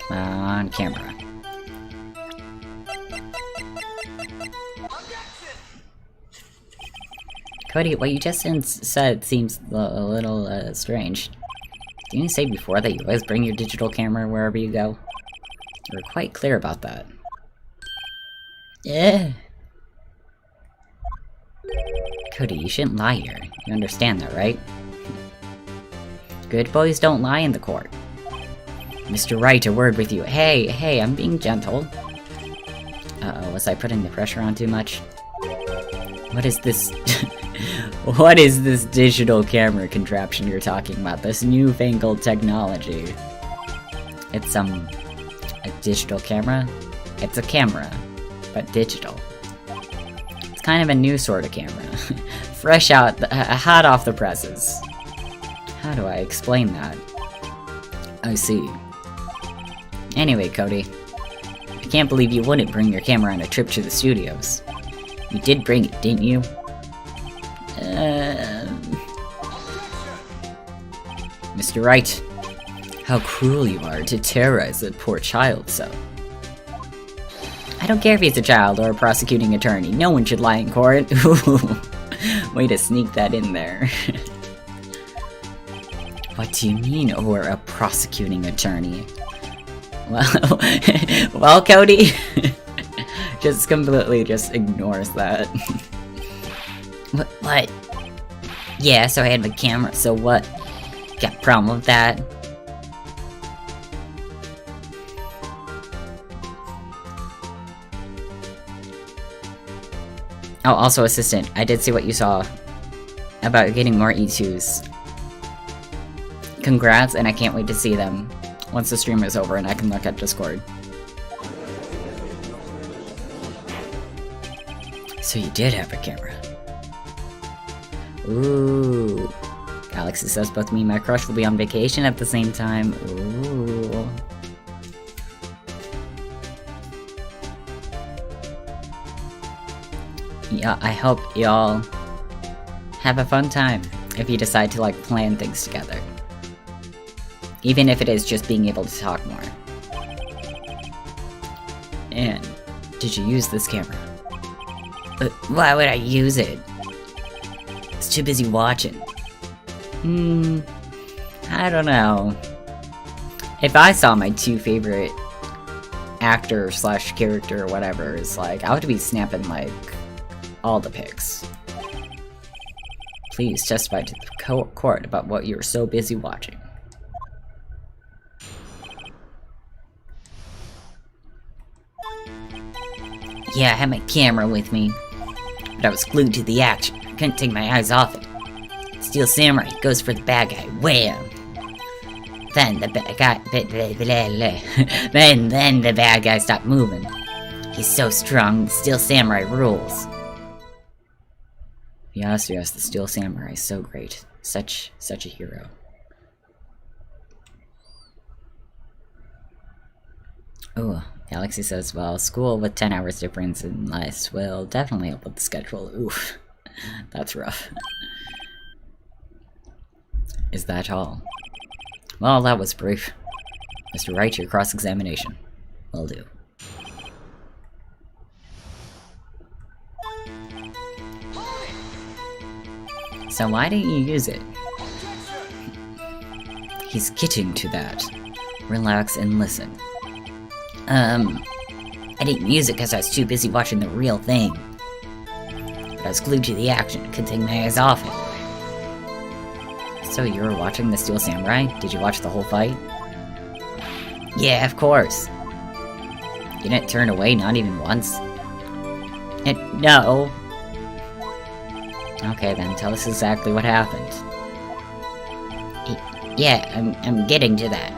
Come on, camera. Cody, what you just said seems a little strange. Didn't you say before that you always bring your digital camera wherever you go? You were quite clear about that. Yeah. Cody, you shouldn't lie here. You understand that, right? Good boys don't lie in the court. Mr. Wright, a word with you. Hey, I'm being gentle. Uh-oh, was I putting the pressure on too much? What is this? What is this digital camera contraption you're talking about? This newfangled technology. It's, a digital camera? It's a camera, but digital. It's kind of a new sort of camera. Fresh out, hot off the presses. How do I explain that? I see. Anyway, Cody. I can't believe you wouldn't bring your camera on a trip to the studios. You did bring it, didn't you? Mr. Wright, how cruel you are to terrorize that poor child so. I don't care if he's a child or a prosecuting attorney. No one should lie in court. Way to sneak that in there. What do you mean, or a prosecuting attorney? Well, Cody just completely ignores that. What? Yeah, so I had my camera, so what? Got a problem with that? Oh, also assistant, I did see what you saw about getting more E2s. Congrats, and I can't wait to see them once the stream is over and I can look at Discord. So you did have a camera. Ooh. Galaxy says both me and my crush will be on vacation at the same time. Ooh. Yeah, I hope y'all have a fun time if you decide to, like, plan things together. Even if it is just being able to talk more. And, did you use this camera? Why would I use it? It's too busy watching. I don't know. If I saw my two favorite actor / character or whatever, it's like, I would be snapping, like, all the pics. Please testify to the court about what you were so busy watching. Yeah, I had my camera with me, but I was glued to the action. I couldn't take my eyes off it. Steel Samurai goes for the bad guy. Wham! Then the bad guy... then the bad guy stopped moving. He's so strong, the Steel Samurai rules. Yes, the Steel Samurai is so great. Such a hero. Ooh, Galaxy says, well, school with 10 hours difference in life will definitely help with the schedule. Oof. That's rough. Is that all? Well, that was brief. Mr. Wright, your cross-examination. Will do. So why didn't you use it? He's getting to that. Relax and listen. I didn't use it because I was too busy watching the real thing. But I was glued to the action, couldn't take my eyes off it. So you were watching the Steel Samurai? Did you watch the whole fight? Yeah, of course. You didn't turn away, not even once? No. Okay then, tell us exactly what happened. Yeah, I'm getting to that.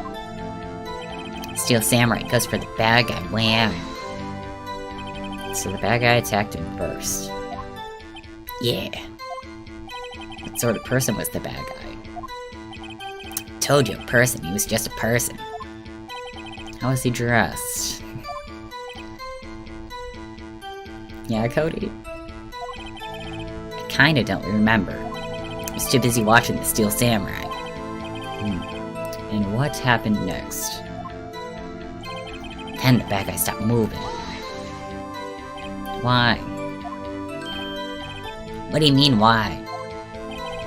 Steel Samurai goes for the bad guy, wham! So the bad guy attacked him first. Yeah. What sort of person was the bad guy? Told you, a person, he was just a person. How was he dressed? Yeah, Cody? I kinda don't remember. I was too busy watching the Steel Samurai. And what happened next? Then the bad guy stopped moving. Why? What do you mean, why?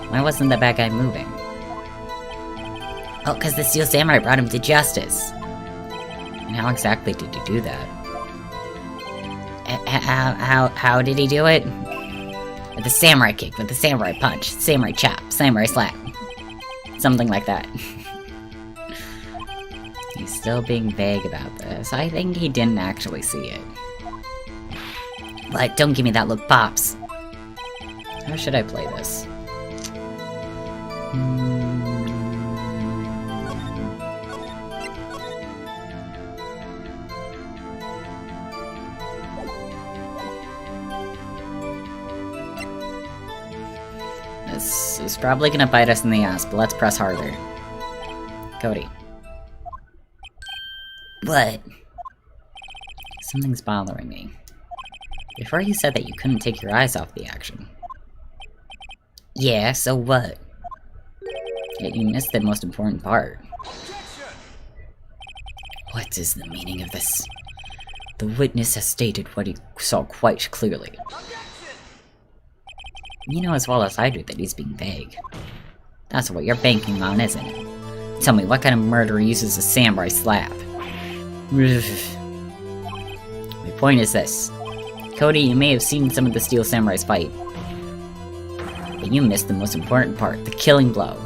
Why wasn't the bad guy moving? Oh, because the Steel Samurai brought him to justice. And how exactly did he do that? How did he do it? With the samurai kick, with the samurai punch, samurai chop, samurai slap. Something like that. He's still being vague about this. I think he didn't actually see it. But don't give me that look, Pops. How should I play this? This is probably gonna bite us in the ass, but let's press harder. Cody. What? Something's bothering me. Before you said that you couldn't take your eyes off the action. Yeah, so what? Yet you missed the most important part. What is the meaning of this? The witness has stated what he saw quite clearly. You know as well as I do that he's being vague. That's what you're banking on, isn't it? Tell me, what kind of murderer uses a samurai slap? My point is this. Cody, you may have seen some of the Steel Samurais fight, but you missed the most important part, the killing blow.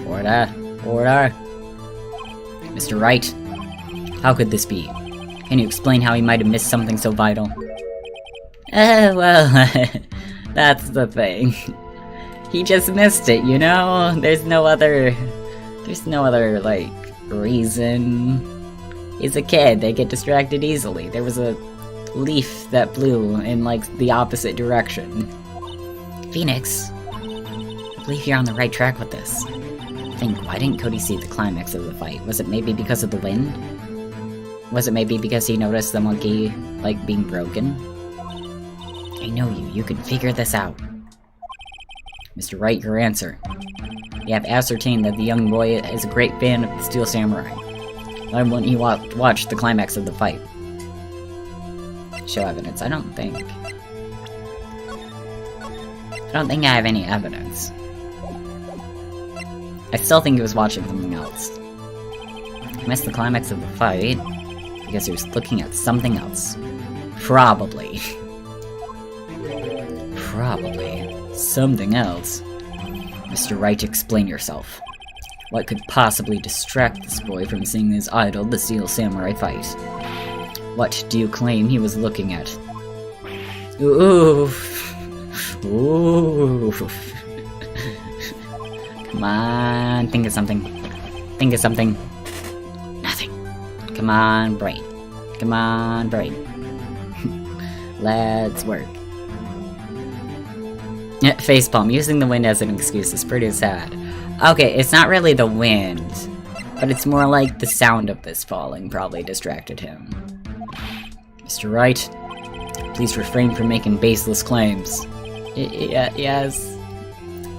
Order. Order. Mr. Wright, how could this be? Can you explain how he might have missed something so vital? Well, that's the thing. He just missed it, you know? There's no other, like, reason. He's a kid, they get distracted easily. There was a leaf that blew in, like, the opposite direction. Phoenix, I believe you're on the right track with this. Why didn't Cody see the climax of the fight? Was it maybe because of the wind? Was it maybe because he noticed the monkey, like, being broken? I know you can figure this out. Mr. Wright, your answer. You have ascertained that the young boy is a great fan of the Steel Samurai. Why wouldn't you watch the climax of the fight? Show evidence, I don't think I have any evidence. I still think he was watching something else. He missed the climax of the fight because he was looking at something else. Probably. Probably. Something else. Mr. Wright, explain yourself. What could possibly distract this boy from seeing his idol, the Steel Samurai, fight? What do you claim he was looking at? Oof. Oof. Come on, think of something. Think of something. Nothing. Come on, brain. Come on, brain. Let's work. Facepalm, using the wind as an excuse is pretty sad. Okay, it's not really the wind, but it's more like the sound of this falling probably distracted him. Mr. Wright, please refrain from making baseless claims. Yes.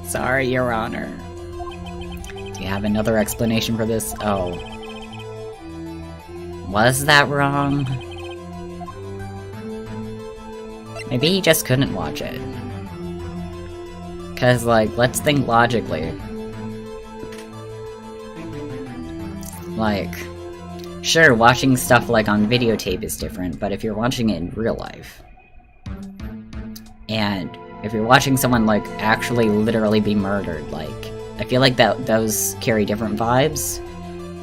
Sorry, Your Honor. Do you have another explanation for this? Oh. Was that wrong? Maybe he just couldn't watch it. Cause, like, let's think logically. Like, sure, watching stuff, like, on videotape is different, but if you're watching it in real life, and if you're watching someone, like, actually literally be murdered, like, I feel like those carry different vibes,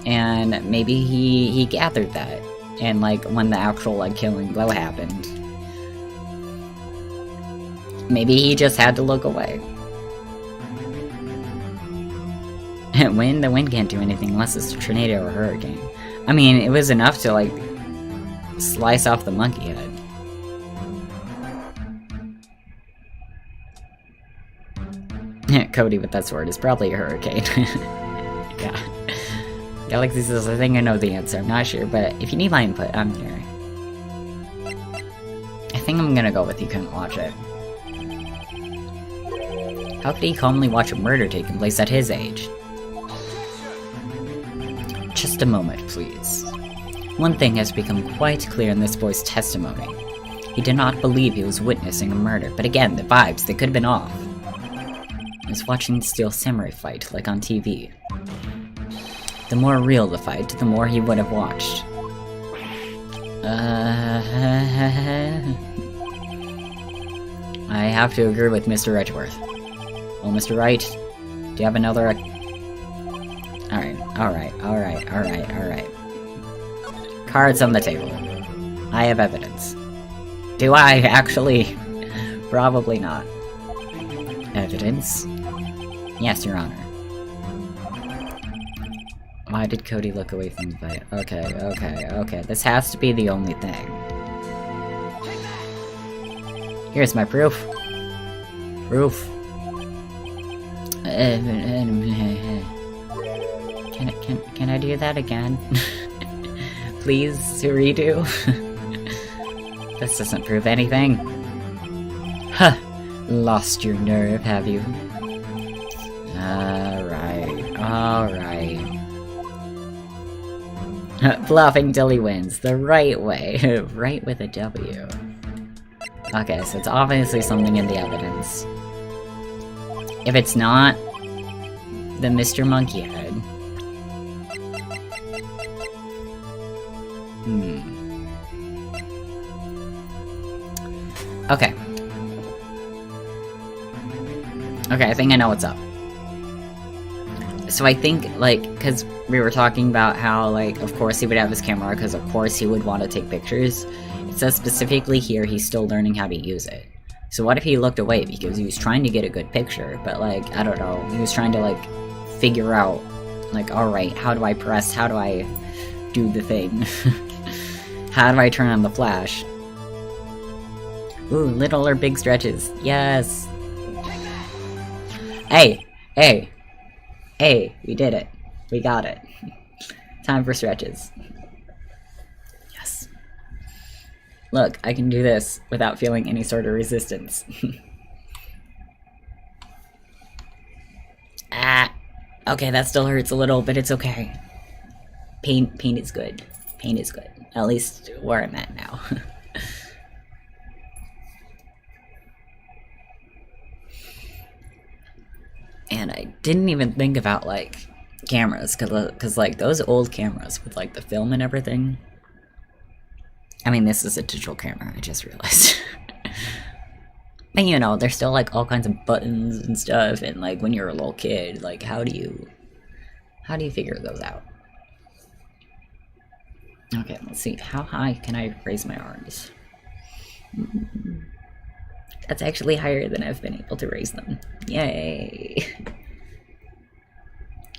and maybe he gathered that, and, like, when the actual, like, killing blow happened, maybe he just had to look away. The wind can't do anything unless it's a tornado or hurricane. I mean, it was enough to, like, slice off the monkey head. Cody with that sword is probably a hurricane. Yeah. Galaxy says, I think I know the answer. I'm not sure, but if you need my input, I'm here. I think I'm gonna go with you couldn't watch it. How could he calmly watch a murder taking place at his age? Just a moment, please. One thing has become quite clear in this boy's testimony. He did not believe he was witnessing a murder, but again, the vibes, they could have been off. He was watching the Steel Samurai fight, like on TV. The more real the fight, the more he would have watched. I have to agree with Mr. Edgeworth. Well, Mr. Wright, do you have another... Alright. Cards on the table. I have evidence. Do I, actually? Probably not. Evidence? Yes, Your Honor. Why did Cody look away from the fight? Okay. This has to be the only thing. Here's my proof. Can I do that again? Please, redo? This doesn't prove anything. Huh. Lost your nerve, have you? Alright. Bluffing till he wins, the right way. Right with a W. Okay, so it's obviously something in the evidence. If it's not, then Mr. Monkey Head. Okay. Okay, I think I know what's up. So I think, like, because we were talking about how, like, of course he would have his camera, because of course he would want to take pictures. It says specifically here he's still learning how to use it. So what if he looked away because he was trying to get a good picture, but, like, I don't know, he was trying to, like, figure out, like, alright, how do I press, how do I do the thing? How do I turn on the flash? Ooh, little or big stretches. Yes! Hey, we did it. We got it. Time for stretches. Yes. Look, I can do this without feeling any sort of resistance. Okay, that still hurts a little, but it's okay. Pain is good. Pain is good. At least where I'm at now. And I didn't even think about, like, cameras, cause like, those old cameras with, like, the film and everything. I mean, this is a digital camera, I just realized. And, you know, there's still, like, all kinds of buttons and stuff, and, like, when you're a little kid, like, how do you figure those out? Okay, let's see, how high can I raise my arms? That's actually higher than I've been able to raise them. Yay!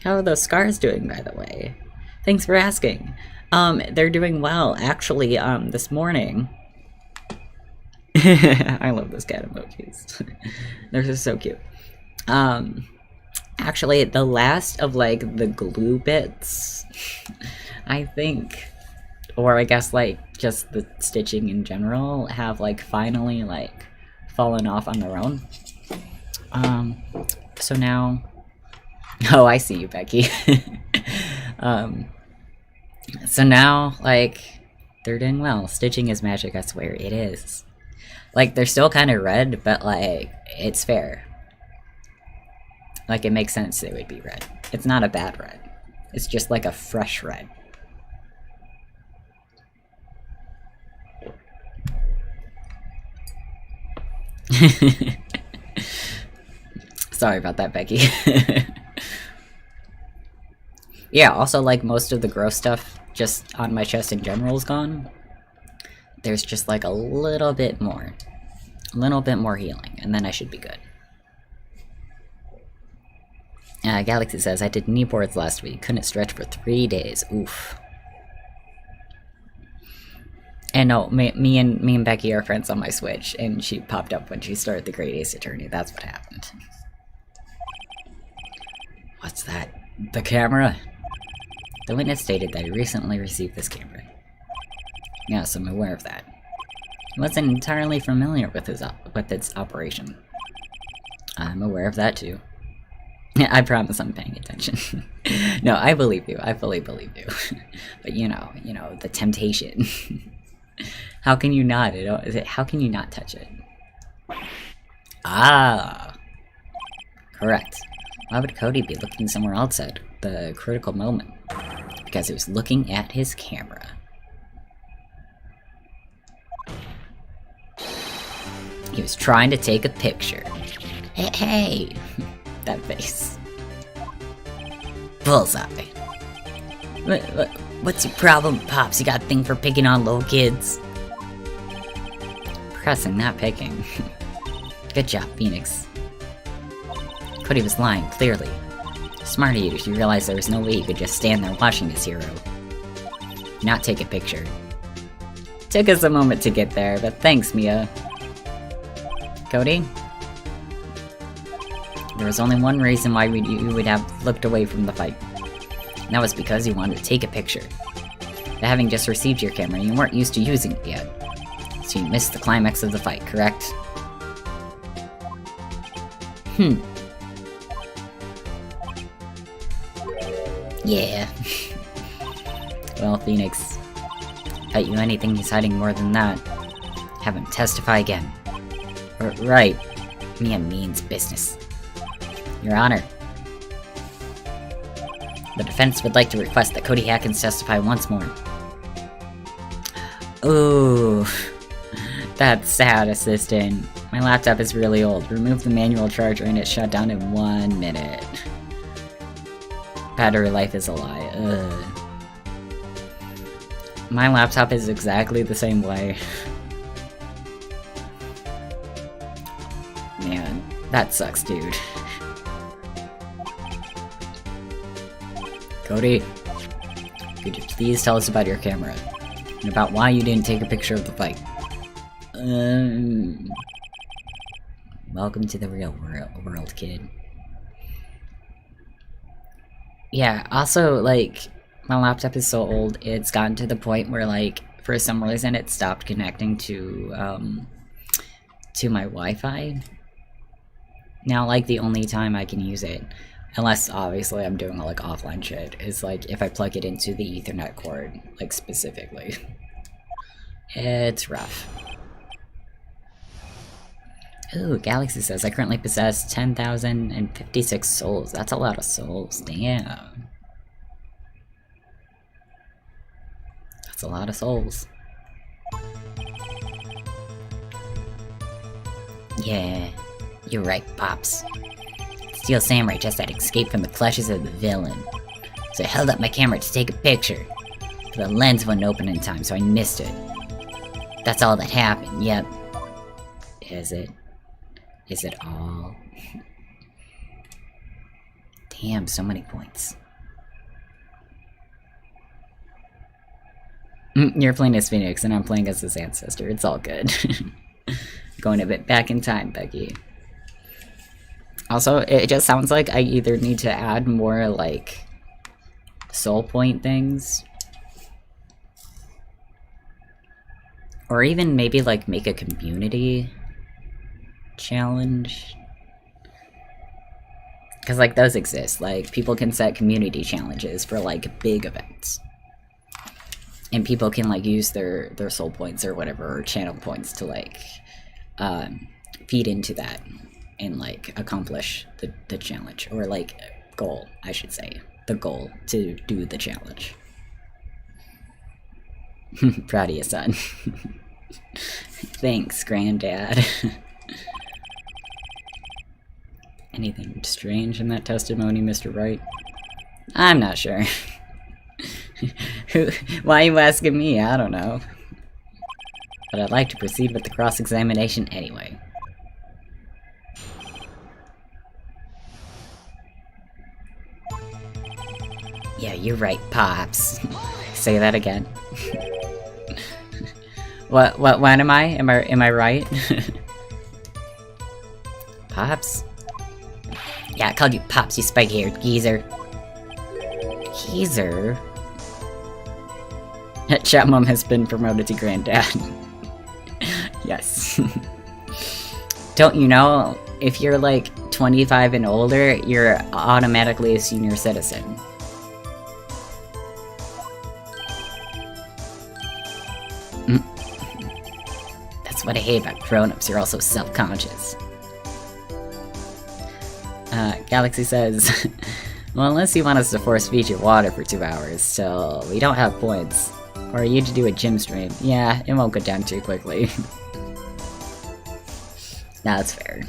How are those scars doing, by the way? Thanks for asking. They're doing well. Actually, this morning... I love those cat emojis. They're just so cute. Actually, the last of, like, the glue bits, I think, or I guess, like, just the stitching in general, have, like, finally, like, fallen off on their own. So now... Oh, I see you, Becky. So now, like, they're doing well. Stitching is magic, I swear, it is. Like, they're still kind of red, but, like, it's fair. Like, it makes sense they would be red. It's not a bad red. It's just, like, a fresh red. Sorry about that, Becky. Yeah, also, like, most of the gross stuff just on my chest in general is gone. There's just, like, a little bit more. A little bit more healing, and then I should be good. Galaxy says, I did knee boards last week. Couldn't stretch for 3 days. Oof. And no, me and Becky are friends on my Switch, and she popped up when she started the Great Ace Attorney. That's what happened. What's that? The camera? The witness stated that he recently received this camera. Yes, I'm aware of that. He wasn't entirely familiar with its operation. I'm aware of that too. I promise I'm paying attention. No, I believe you. I fully believe you. But you know, the temptation. How can you not? How can you not touch it? Ah! Correct. Why would Cody be looking somewhere else at the critical moment? Because he was looking at his camera. He was is trying to take a picture. Hey! That face. Bullseye. What's your problem, Pops? You got a thing for picking on little kids? Pressing, not picking. Good job, Phoenix. Cody was lying, clearly. Smart of you, you realized there was no way he could just stand there watching his hero. Not take a picture. Took us a moment to get there, but thanks, Mia. Cody? There was only one reason why you would have looked away from the fight. And that was because you wanted to take a picture. But having just received your camera, you weren't used to using it yet. So you missed the climax of the fight, correct? Yeah. Well, Phoenix, bet you anything he's hiding more than that. Have him testify again. Right. Mia means business. Your Honor. The defense would like to request that Cody Hackins testify once more. Ooh. That's sad, Assistant. My laptop is really old. Remove the manual charger and it shut down in 1 minute. Battery life is a lie. Ugh. My laptop is exactly the same way. Man, that sucks, dude. Cody, could you please tell us about your camera? And about why you didn't take a picture of the fight? Welcome to the real world, kid. Yeah, also, like, my laptop is so old, it's gotten to the point where, like, for some reason it stopped connecting to my Wi-Fi. Now, like, the only time I can use it, unless, obviously, I'm doing, like, offline shit, is, like, if I plug it into the Ethernet cord, like, specifically. It's rough. Ooh, Galaxy says, I currently possess 10,056 souls. That's a lot of souls, damn. That's a lot of souls. Yeah, you're right, Pops. Steel Samurai just had escaped from the clutches of the villain. So I held up my camera to take a picture. But the lens wouldn't open in time, so I missed it. That's all that happened, yep. Is it? Is it all? Damn, so many points. You're playing as Phoenix, and I'm playing as his ancestor. It's all good. Going a bit back in time, Becky. Also, it just sounds like I either need to add more, like, soul point things. Or even maybe, like, make a community challenge. Because, like, those exist. Like, people can set community challenges for, like, big events. And people can, like, use their soul points or whatever, or channel points to, like, feed into that and, like, accomplish the challenge. Or, like, goal, I should say. The goal to do the challenge. Proud of you, son. Thanks, Granddad. Anything strange in that testimony, Mr. Wright? I'm not sure. Why are you asking me? I don't know. But I'd like to proceed with the cross-examination anyway. Yeah, you're right, Pops. Say that again. What am I? Am I right? Pops? Yeah, I called you Pops, you spike-haired geezer. Geezer? Chat Mom has been promoted to Granddad. Yes. Don't you know, if you're like 25 and older, you're automatically a senior citizen. That's what I hate about grown-ups, you're also self-conscious. Galaxy says, well, unless you want us to force feed you water for 2 hours, so we don't have points. Or you to do a gym stream. Yeah, it won't go down too quickly. That's fair.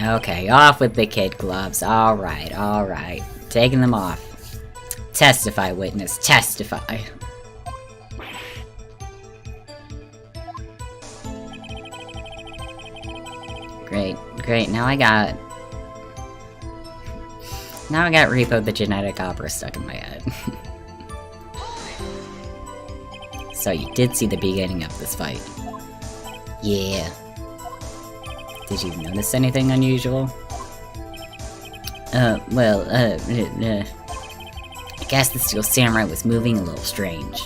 Okay, off with the kid gloves. Alright, alright. Taking them off. Testify, witness, testify. Great, great, now I got Repo the Genetic Opera stuck in my head. So you did see the beginning of this fight. Yeah. Did you notice anything unusual? I guess the Steel Samurai was moving a little strange.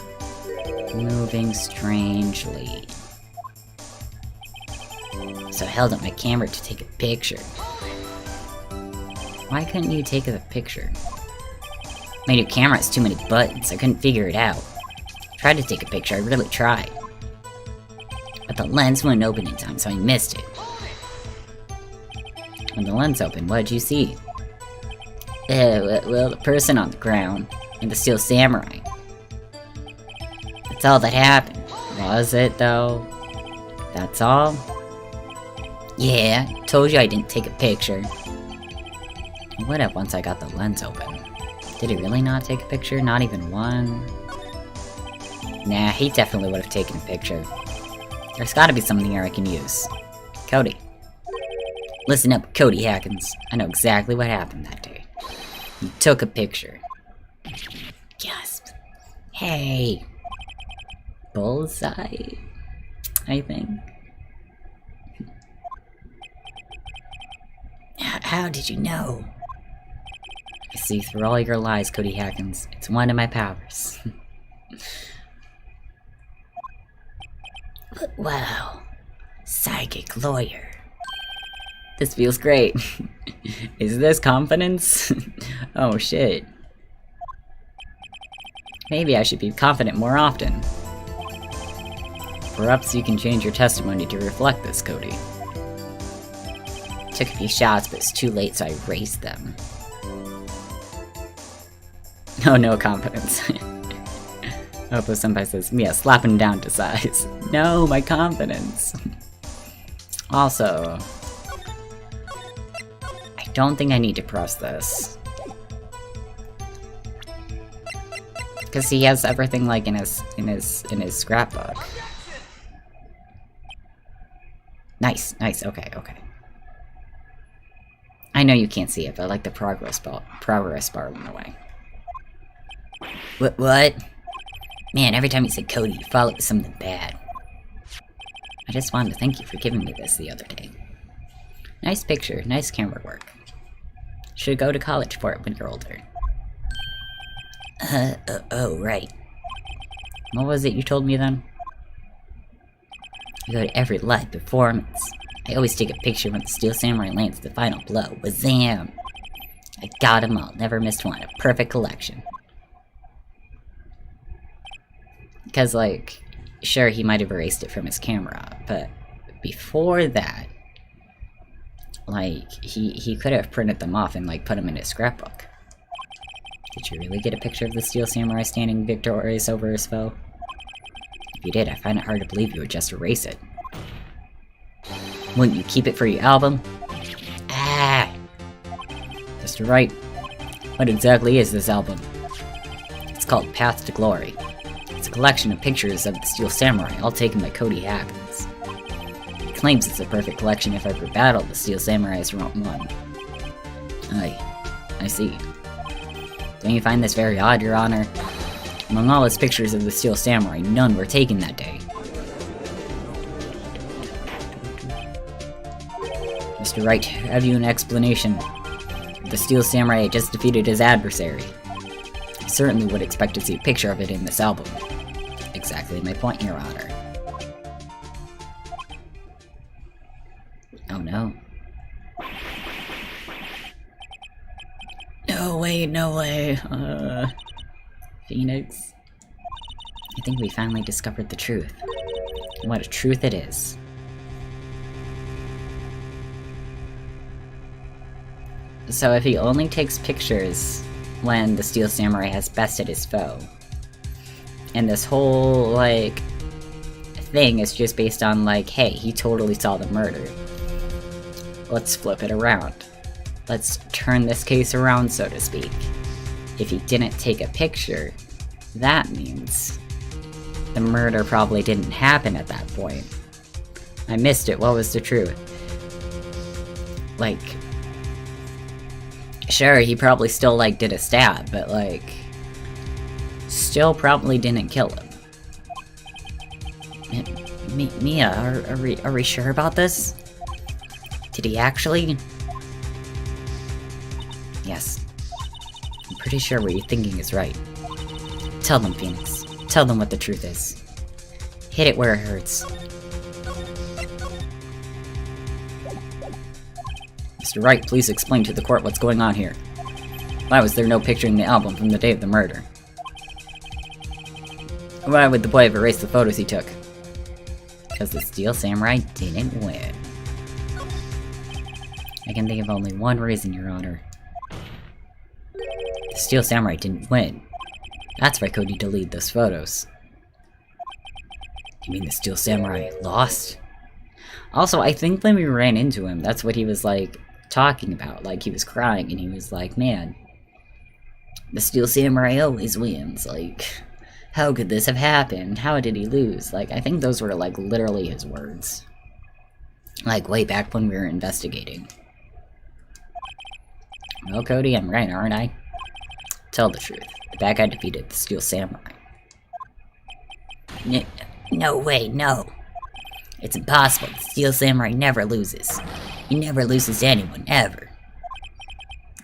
Moving strangely. So I held up my camera to take a picture. Why couldn't you take a picture? My new camera has too many buttons, I couldn't figure it out. Tried to take a picture, I really tried. But the lens wouldn't open in time, so I missed it. When the lens opened, what did you see? Well, the person on the ground, and the Steel Samurai. That's all that happened. Was it, though? That's all? Yeah, told you I didn't take a picture. What if once I got the lens open? Did he really not take a picture? Not even one? Nah, he definitely would have taken a picture. There's gotta be something here I can use. Cody. Listen up, Cody Hackins. I know exactly what happened that day. You took a picture. Gasp. Hey. Bullseye, I think. How did you know? I see through all your lies, Cody Hackins. It's one of my powers. Wow. Psychic lawyer. This feels great. Is this confidence? Oh shit. Maybe I should be confident more often. Perhaps you can change your testimony to reflect this, Cody. Took a few shots, but it's too late, so I erased them. Oh, no confidence. Oppo Senpai says, yeah, slapping down to size. No, my confidence. Also, I don't think I need to press this. Because he has everything like in his scrapbook. Nice, nice, okay, okay. I know you can't see it, but I like the progress bar in the way. What? Man, every time you say Cody, you follow it with something bad. I just wanted to thank you for giving me this the other day. Nice picture, nice camera work. Should go to college for it when you're older. Oh, right. What was it you told me then? You go to every live performance. I always take a picture when the Steel Samurai lands the final blow. Wazam! I got them all, never missed one. A perfect collection. Because, like, sure, he might have erased it from his camera, but before that, like, he could have printed them off and, like, put them in his scrapbook. Did you really get a picture of the Steel Samurai standing victorious over his foe? If you did, I find it hard to believe you would just erase it. Wouldn't you keep it for your album? Ah! Mr. Wright, what exactly is this album? It's called Path to Glory. It's a collection of pictures of the Steel Samurai, all taken by Cody Hackins. He claims it's a perfect collection if ever battled the Steel Samurai has won. I see. Don't you find this very odd, Your Honor? Among all his pictures of the Steel Samurai, none were taken that day. Mr. Wright, have you an explanation? The Steel Samurai had just defeated his adversary. I certainly would expect to see a picture of it in this album. Exactly my point, Your Honor. Oh no. No way, no way. Phoenix. I think we finally discovered the truth. And what a truth it is. So if he only takes pictures when the Steel Samurai has bested his foe, and this whole, like, thing is just based on, like, hey, he totally saw the murder. Let's flip it around. Let's turn this case around, so to speak. If he didn't take a picture, that means the murder probably didn't happen at that point. I missed it, what was the truth? Like, sure, he probably still, like, did a stab, but, like, still probably didn't kill him. Mia, are we sure about this? Did he actually? Yes. I'm pretty sure what you're thinking is right. Tell them, Phoenix. Tell them what the truth is. Hit it where it hurts. Mr. Wright, please explain to the court what's going on here. Why was there no picture in the album from the day of the murder? Why would the boy have erased the photos he took? Because the Steel Samurai didn't win. I can think of only one reason, Your Honor. The Steel Samurai didn't win. That's why Cody deleted those photos. You mean the Steel Samurai lost? Also, I think when we ran into him, that's what he was, like, talking about. Like, he was crying, and he was like, man, the Steel Samurai always wins. Like, how could this have happened? How did he lose? Like, I think those were, like, literally his words. Like, way back when we were investigating. Well, Cody, I'm right, aren't I? Tell the truth. The bad guy defeated the Steel Samurai. No way, no. It's impossible. The Steel Samurai never loses. He never loses to anyone, ever.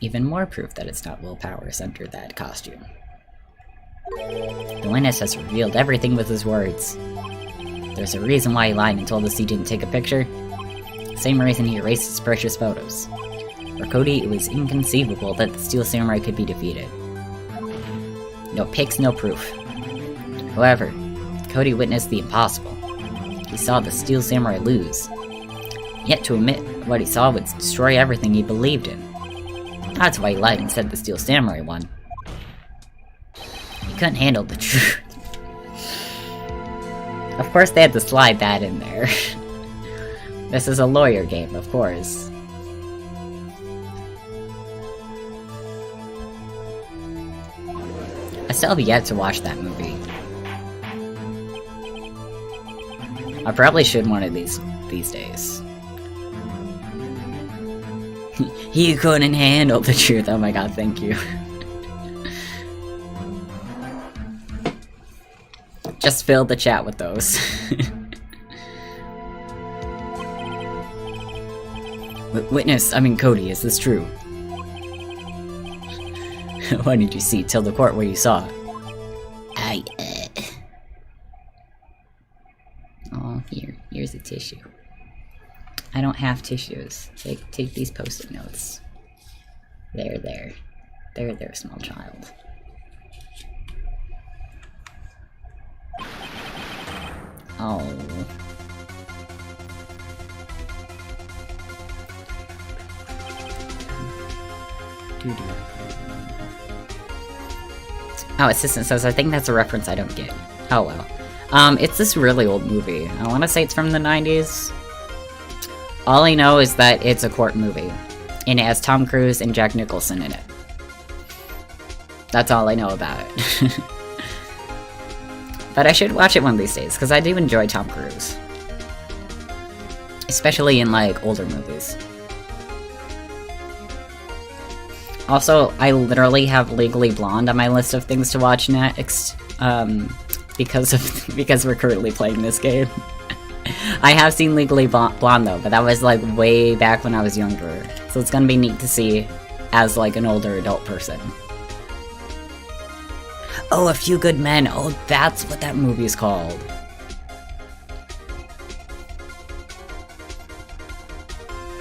Even more proof that it's not willpower centered that costume. The witness has revealed everything with his words. There's a reason why he lied and told us he didn't take a picture. Same reason he erased his precious photos. For Cody, it was inconceivable that the Steel Samurai could be defeated. No pics, no proof. However, Cody witnessed the impossible. He saw the Steel Samurai lose. Yet to admit what he saw would destroy everything he believed in. That's why he lied and said the Steel Samurai won. He couldn't handle the truth. Of course they had to slide that in there. This is a lawyer game, of course. I still have yet to watch that movie. I probably should one of these days. He couldn't handle the truth. Oh my god, thank you. Just fill the chat with those. Witness, I mean Cody, is this true? What did you see? Tell the court what you saw. Oh, here's a tissue. I don't have tissues. Take these post-it notes. There, small child. Oh. Oh, assistant says, I think that's a reference I don't get. Oh well. It's this really old movie. I want to say it's from the 90s. All I know is that it's a court movie. And it has Tom Cruise and Jack Nicholson in it. That's all I know about it. But I should watch it one of these days, because I do enjoy Tom Cruise. Especially in, like, older movies. Also, I literally have Legally Blonde on my list of things to watch next, because we're currently playing this game. I have seen Legally Blonde though, but that was like way back when I was younger, so it's gonna be neat to see as like an older adult person. Oh, A Few Good Men. Oh, that's what that movie is called.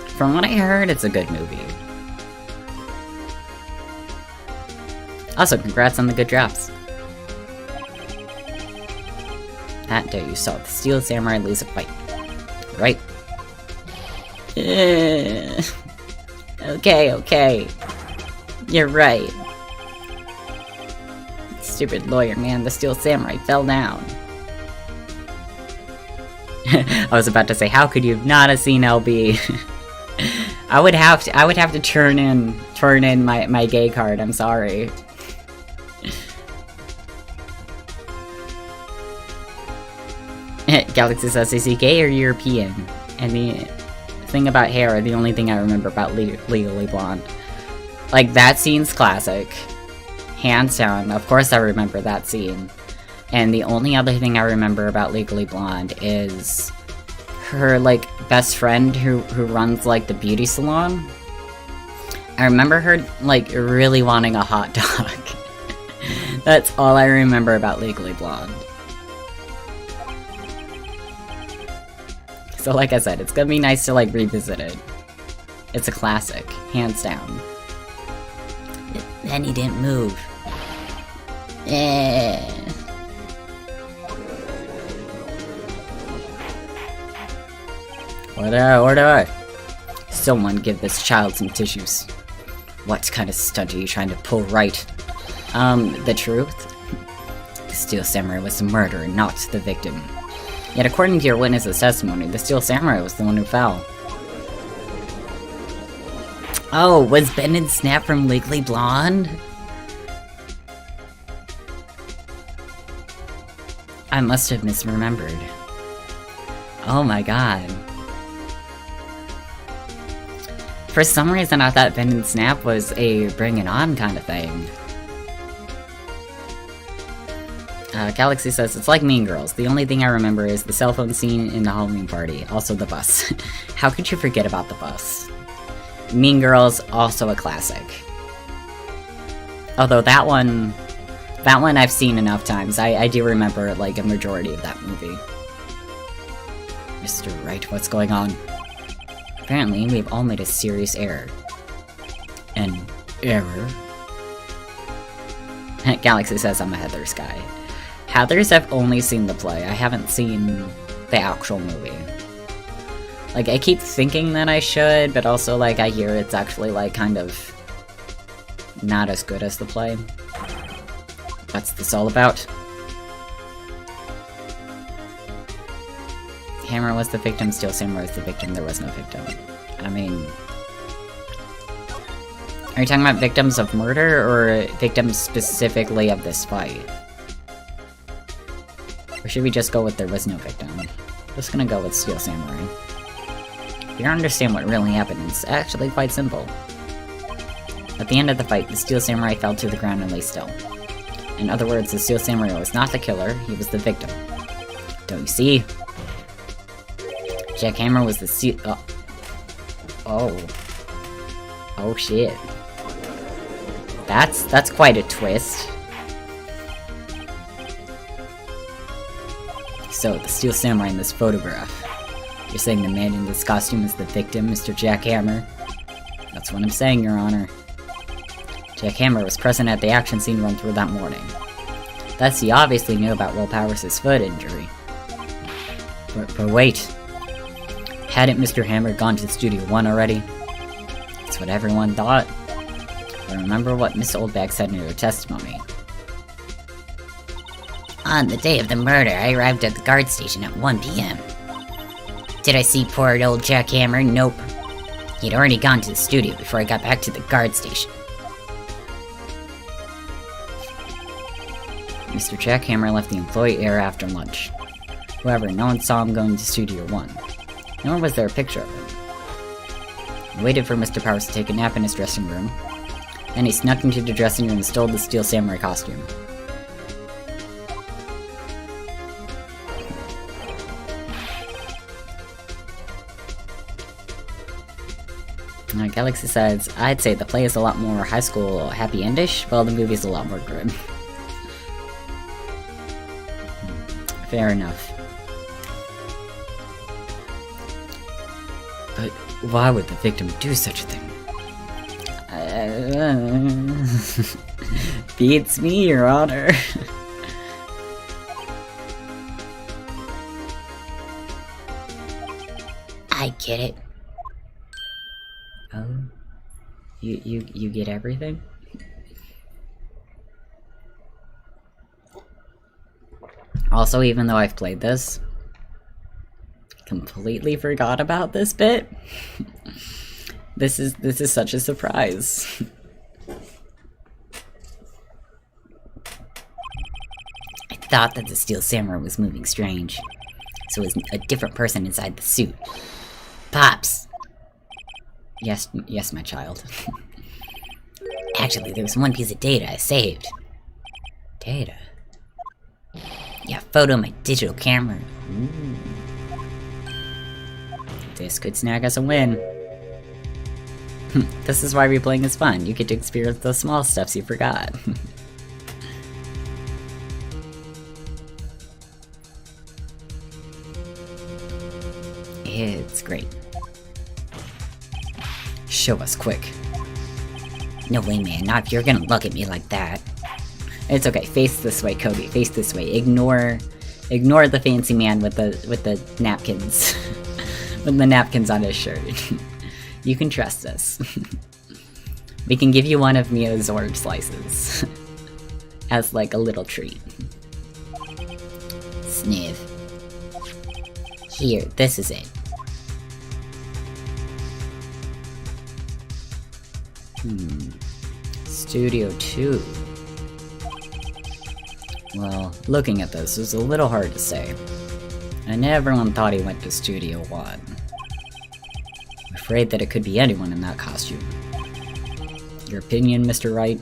From what I heard, it's a good movie. Also, congrats on the good drops. That day you saw the Steel Samurai lose a fight. Right? Okay. You're right. Stupid lawyer, man. The Steel Samurai fell down. I was about to say, how could you not have seen LB? I would have to turn in my gay card, I'm sorry. Galaxy says, is he gay or European? And the thing about hair, the only thing I remember about Legally Blonde. Like, that scene's classic. Hands down, of course I remember that scene. And the only other thing I remember about Legally Blonde is her, like, best friend who runs, like, the beauty salon. I remember her, like, really wanting a hot dog. That's all I remember about Legally Blonde. So like I said, it's gonna be nice to, like, revisit it. It's a classic, hands down. Then he didn't move. Order! Someone give this child some tissues. What kind of stunt are you trying to pull, Wright? The truth? The Steel Samurai was the murderer, not the victim. Yet according to your witness's testimony, the Steel Samurai was the one who fell. Oh, was Ben and Snap from Legally Blonde? I must have misremembered. Oh my god. For some reason I thought Ben and Snap was a Bring It On kind of thing. Galaxy says, it's like Mean Girls. The only thing I remember is the cell phone scene in the Halloween party. Also the bus. How could you forget about the bus? Mean Girls, also a classic. Although that one I've seen enough times. I do remember, like, a majority of that movie. Mr. Wright, what's going on? Apparently, we've all made a serious error. An error? Galaxy says I'm a Heathers guy. Heathers, I've only seen the play. I haven't seen the actual movie. Like, I keep thinking that I should, but also, like, I hear it's actually, like, kind of not as good as the play. What's this all about? Hammer was the victim, Steel Samurai was the victim, there was no victim. I mean... Are you talking about victims of murder, or victims specifically of this fight? Or should we just go with there was no victim? Just gonna go with Steel Samurai. If you don't understand what really happened, it's actually quite simple. At the end of the fight, the Steel Samurai fell to the ground and lay still. In other words, the Steel Samurai was not the killer, he was the victim. Don't you see? Jack Hammer was the Steel... Oh shit. That's quite a twist. So, the Steel Samurai in this photograph. You're saying the man in this costume is the victim, Mr. Jack Hammer? That's what I'm saying, Your Honor. Jack Hammer was present at the action scene run through that morning. Thus, he obviously knew about Will Powers' foot injury. But wait. Hadn't Mr. Hammer gone to Studio 1 already? That's what everyone thought. But remember what Miss Oldbag said in her testimony. On the day of the murder, I arrived at the guard station at 1 PM. Did I see poor old Jack Hammer? Nope. He'd already gone to the studio before I got back to the guard station. Mr. Jack Hammer left the employee area after lunch. However, no one saw him going to Studio 1. Nor was there a picture of him. He waited for Mr. Powers to take a nap in his dressing room. Then he snuck into the dressing room and stole the Steel Samurai costume. Galaxy says, I'd say the play is a lot more high school happy endish, while the movie is a lot more grim. Fair enough. But why would the victim do such a thing? Beats me, Your Honor. I get it. Oh, you get everything? Also, even though I've played this, Completely forgot about this bit. This is such a surprise. I thought that the Steel Samurai was moving strange, so it was a different person inside the suit. Pops! Yes, my child. Actually, there was one piece of data I saved. Data? Yeah, photo of my digital camera. Ooh. This could snag us a win. This is why replaying is fun. You get to experience those small stuffs you forgot. It's great. Show us quick. No way, man. Not if you're gonna look at me like that. It's okay. Face this way, Cody. Face this way. Ignore the fancy man with the napkins. With the napkins on his shirt. You can trust us. We can give you one of Mia's orange slices. As like a little treat. Sniff. Here, this is it. Studio 2. Well, looking at this is a little hard to say. And everyone thought he went to Studio 1. I'm afraid that it could be anyone in that costume. Your opinion, Mr. Wright?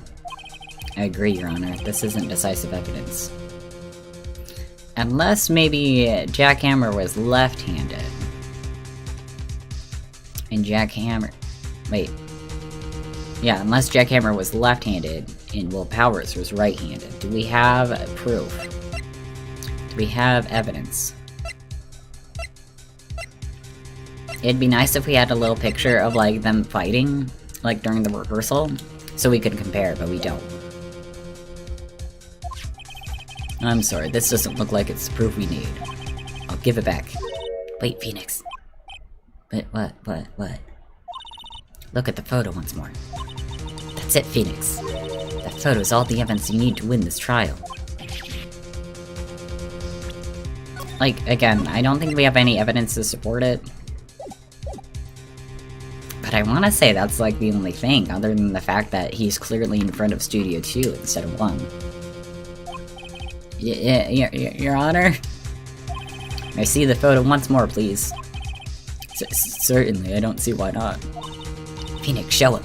I agree, Your Honor. This isn't decisive evidence. Unless maybe Jackhammer was left-handed. And Jackhammer... Wait. Yeah, unless Jackhammer was left-handed and Will Powers was right-handed. Do we have proof? Do we have evidence? It'd be nice if we had a little picture of, like, them fighting, like, during the rehearsal, so we could compare, but we don't. I'm sorry, this doesn't look like it's the proof we need. I'll give it back. Wait, Phoenix. What? Look at the photo once more. That's it, Phoenix. That photo is all the evidence you need to win this trial. Like, again, I don't think we have any evidence to support it. But I want to say that's, like, the only thing, other than the fact that he's clearly in front of Studio 2 instead of 1. Your Honor? May I see the photo once more, please? Certainly, I don't see why not. Phoenix, show him.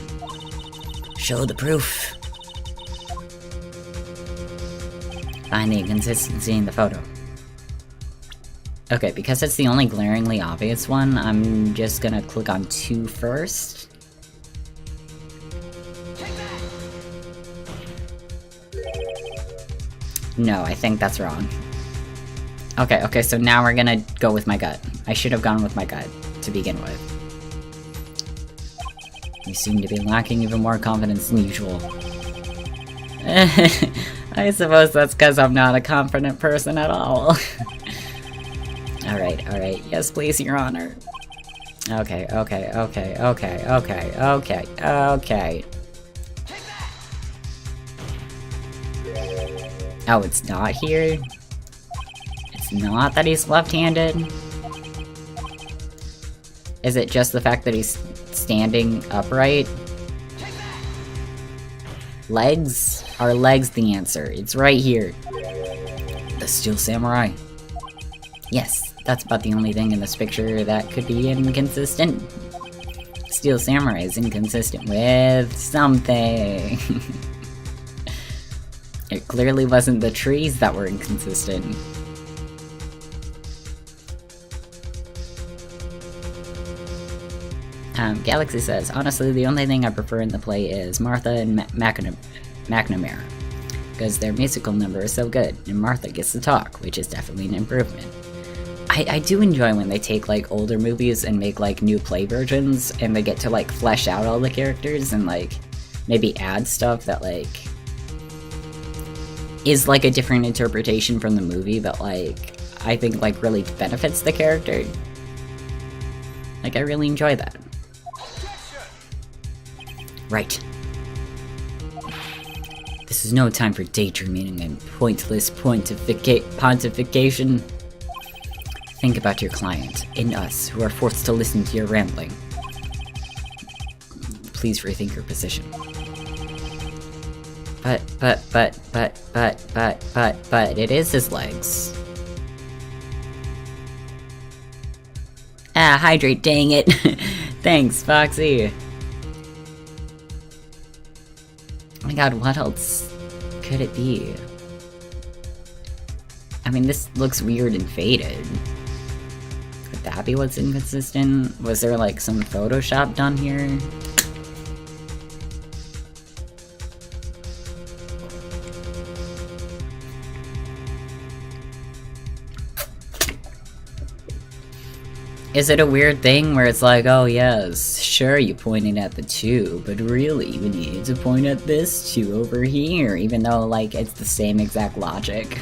Show the proof. Find the inconsistency in the photo. Okay, because it's the only glaringly obvious one, I'm just gonna click on 2 first. No, I think that's wrong. Okay, so now we're gonna go with my gut. I should have gone with my gut to begin with. You seem to be lacking even more confidence than usual. I suppose that's because I'm not a confident person at all. Alright. Yes, please, Your Honor. Okay. Oh, it's not here? It's not that he's left-handed? Is it just the fact that he's standing upright? Legs? Are legs the answer? It's right here. The Steel Samurai. Yes, that's about the only thing in this picture that could be inconsistent. Steel Samurai is inconsistent with something. It clearly wasn't the trees that were inconsistent. Galaxy says, honestly, the only thing I prefer in the play is Martha and McNamara, because their musical number is so good, and Martha gets to talk, which is definitely an improvement. I do enjoy when they take, like, older movies and make, like, new play versions, and they get to, like, flesh out all the characters and, like, maybe add stuff that, like, is, like, a different interpretation from the movie, but, like, I think, like, really benefits the character. Like, I really enjoy that. Right. This is no time for daydreaming and pointless pontification. Think about your client, and us, who are forced to listen to your rambling. Please rethink your position. But, it is his legs. Ah, hydrate, dang it! Thanks, Foxy! Oh my god, what else could it be? I mean, this looks weird and faded. Could that be what's inconsistent? Was there like some Photoshop done here? Is it a weird thing where it's like, oh yes, sure you pointed at the 2, but really you need to point at this 2 over here, even though like it's the same exact logic?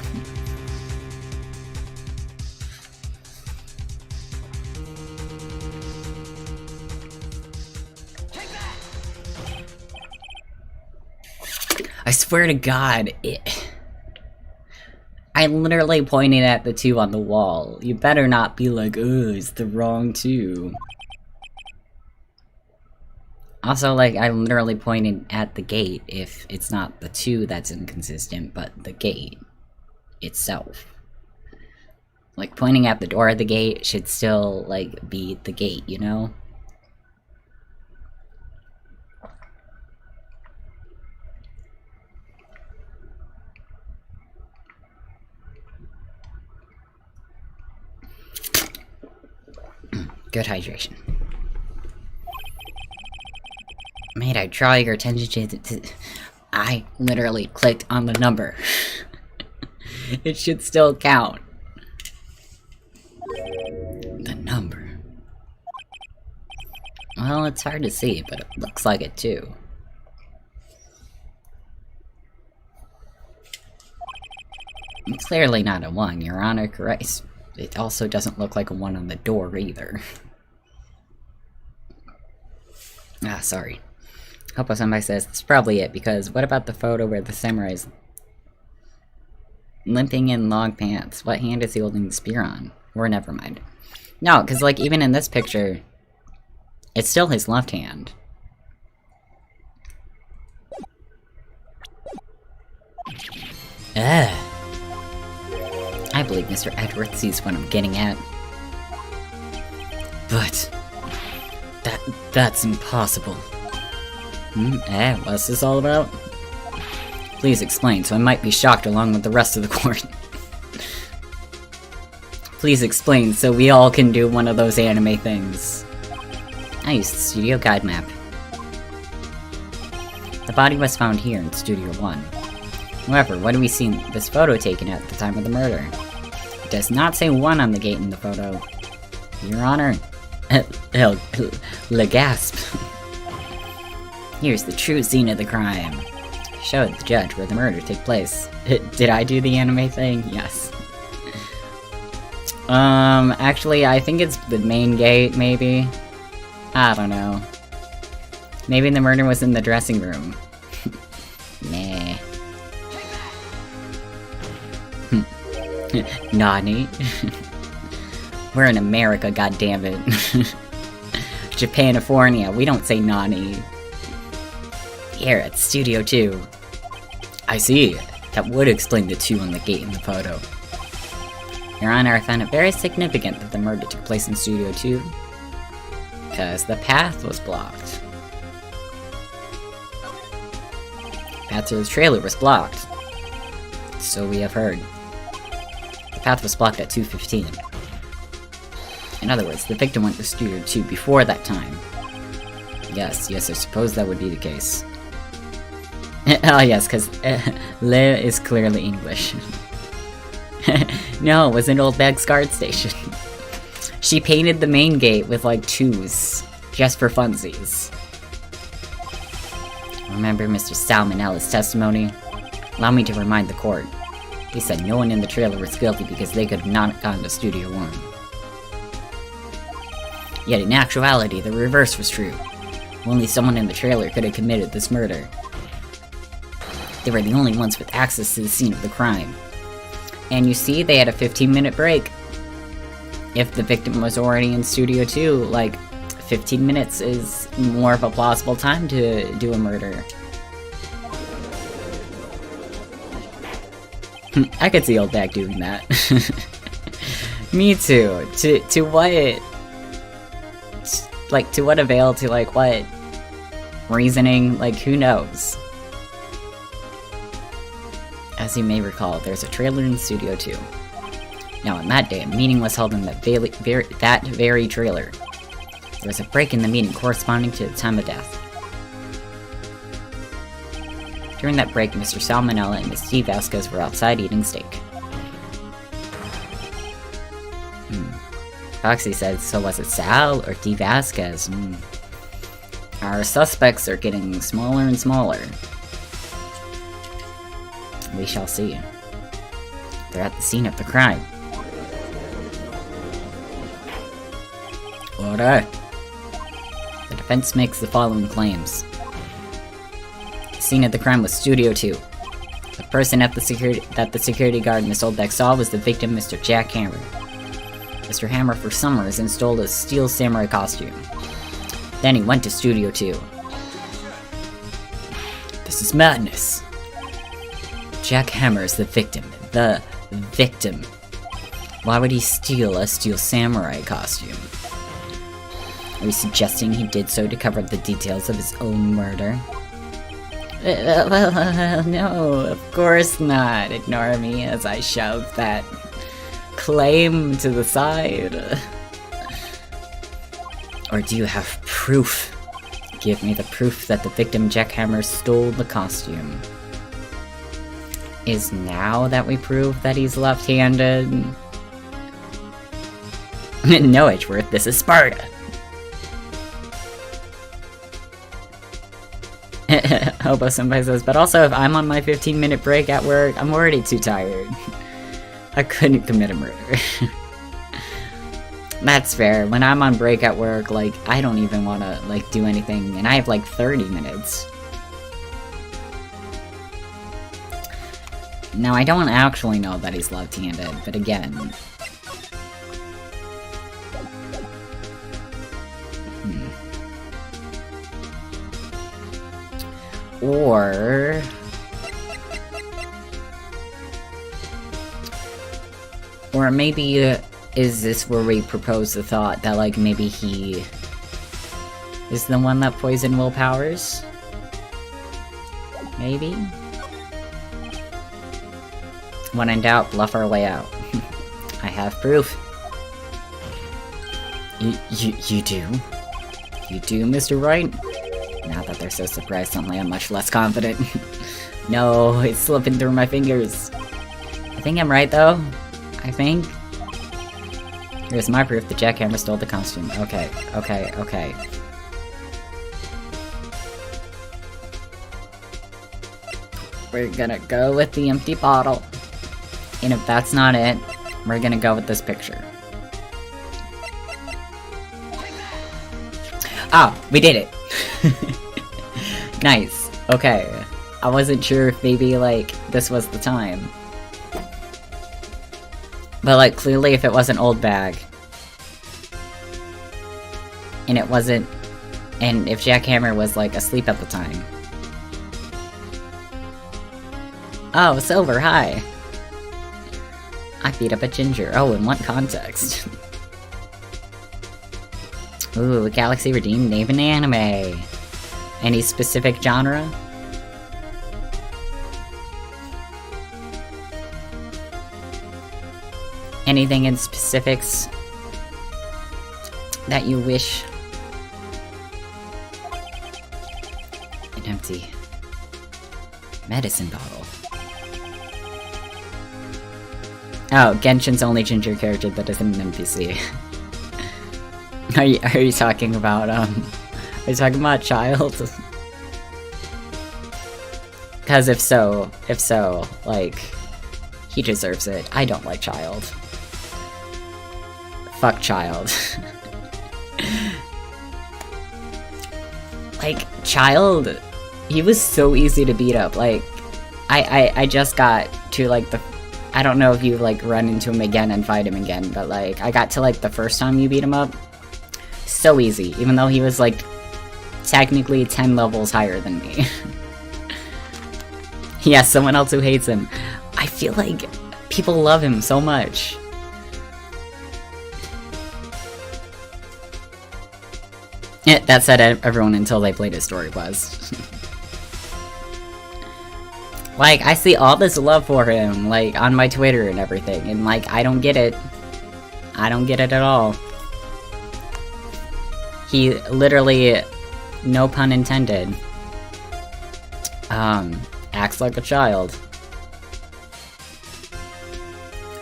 I swear to God, I literally pointed at the 2 on the wall. You better not be like, oh, it's the wrong 2. Also, like, I literally pointed at the gate if it's not the 2 that's inconsistent, but the gate itself. Like, pointing at the door of the gate should still, like, be the gate, you know? Good hydration. May I draw your attention to I literally clicked on the number. It should still count. The number. Well, it's hard to see, but it looks like it too. Clearly not a 1, Your Honor, correct? It also doesn't look like a 1 on the door either. Ah, sorry. Hope somebody says that's probably it, because what about the photo where the samurai's limping in long pants? What hand is he holding the spear on? Or never mind. No, because like even in this picture, it's still his left hand. Ugh. I believe Mr. Edwards sees what I'm getting at. But that's impossible. What's this all about? Please explain, so I might be shocked along with the rest of the court. Please explain, so we all can do one of those anime things. I used the studio guide map. The body was found here in Studio 1. However, what do we see in this photo taken at the time of the murder? It does not say 1 on the gate in the photo. Your Honor. Le gasp. Here's the true scene of the crime. Showed the judge where the murder took place. Did I do the anime thing? Yes. Actually, I think it's the main gate, maybe? I don't know. Maybe the murder was in the dressing room. Nah. Nani? We're in America, goddammit. Japanifornia, we don't say nani. Here at Studio 2. I see. That would explain the 2 on the gate in the photo. Your Honor, I found it very significant that the murder took place in Studio 2. Because the path was blocked. Path to the trailer was blocked. So we have heard. The path was blocked at 2:15. In other words, the victim went to Studio 2 before that time. Yes, I suppose that would be the case. Oh yes, because Le is clearly English. No, it was an old bag's guard station. She painted the main gate with like 2s, just for funsies. Remember Mr. Salmonella's testimony? Allow me to remind the court. He said no one in the trailer was guilty because they could have not gone to Studio 1. Yet in actuality, the reverse was true. Only someone in the trailer could have committed this murder. They were the only ones with access to the scene of the crime. And you see, they had a 15-minute break. if the victim was already in Studio 2, like, 15 minutes is more of a plausible time to do a murder. I could see Old Bag doing that. Me too. To what... Like, to what avail? To, like, what reasoning? Like, who knows? As you may recall, there's a trailer in Studio 2. Now, on that day, a meeting was held in that very trailer. There was a break in the meeting corresponding to the time of death. During that break, Mr. Salmonella and Miss D. Vasquez were outside eating steak. Foxy said, so was it Sal or D. Vasquez? Our suspects are getting smaller and smaller. We shall see. They're at the scene of the crime. Order. The defense makes the following claims. The scene of the crime was Studio 2. The person that the security guard Miss Oldbeck saw was the victim, Mr. Jack Hammer. Mr. Hammer for summers installed a steel samurai costume. Then he went to Studio 2. This is madness. Jack Hammer is the victim. The victim. Why would he steal a steel samurai costume? Are you suggesting he did so to cover up the details of his own murder? No, of course not. Ignore me as I shove that claim to the side. Or do you have proof? Give me the proof that the victim Jack Hammer stole the costume. Is now that we prove that he's left-handed? No, Edgeworth, this is Sparta. Hobo Senpai says, but also if I'm on my 15-minute break at work, I'm already too tired. I couldn't commit a murder. That's fair. When I'm on break at work, like, I don't even want to, like, do anything, and I have, like, 30 minutes. Now, I don't actually know that he's left-handed, but again... Or... Or maybe, is this where we propose the thought that, like, maybe he is the one that poisoned Will Powers? Maybe? When in doubt, bluff our way out. I have proof. You do? You do, Mr. Wright? Now that they're so surprised, suddenly I'm much less confident. No, it's slipping through my fingers. I think I'm right, though. I think. Here's my proof that Jack Hammer stole the costume. Okay. We're gonna go with the empty bottle. And if that's not it, we're gonna go with this picture. Ah, we did it! Nice. Okay. I wasn't sure if maybe, like, this was the time. But, like, clearly if it wasn't Old Bag. And it wasn't... And if Jack Hammer was, like, asleep at the time. Oh, Silver, hi! I beat up a ginger. Oh, in what context? Ooh, Galaxy Redeemed name an anime. Any specific genre? Anything in specifics that you wish? An empty medicine bottle. Oh, Genshin's only ginger character that isn't an NPC. Are you talking about, are you talking about Child? Because if so, like, he deserves it. I don't like Child. Fuck Child. Like, Child, he was so easy to beat up. Like, I just got to, like, the I don't know if you, like, run into him again and fight him again, but, like, I got to, like, the first time you beat him up. So easy, even though he was, like, technically 10 levels higher than me. Yeah, someone else who hates him. I feel like people love him so much. Yeah, that said everyone until they played his story was. Like, I see all this love for him, like, on my Twitter and everything, and, like, I don't get it. I don't get it at all. He literally, no pun intended, acts like a child.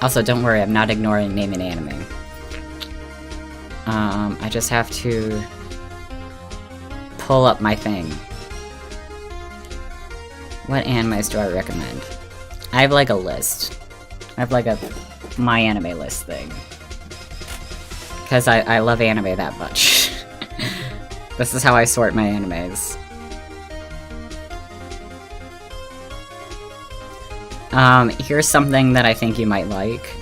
Also, don't worry, I'm not ignoring name and anime. I just have to pull up my thing. What animes do I recommend? I have like a list. I have like a my anime list thing. Because I love anime that much. This is how I sort my animes. Here's something that I think you might like.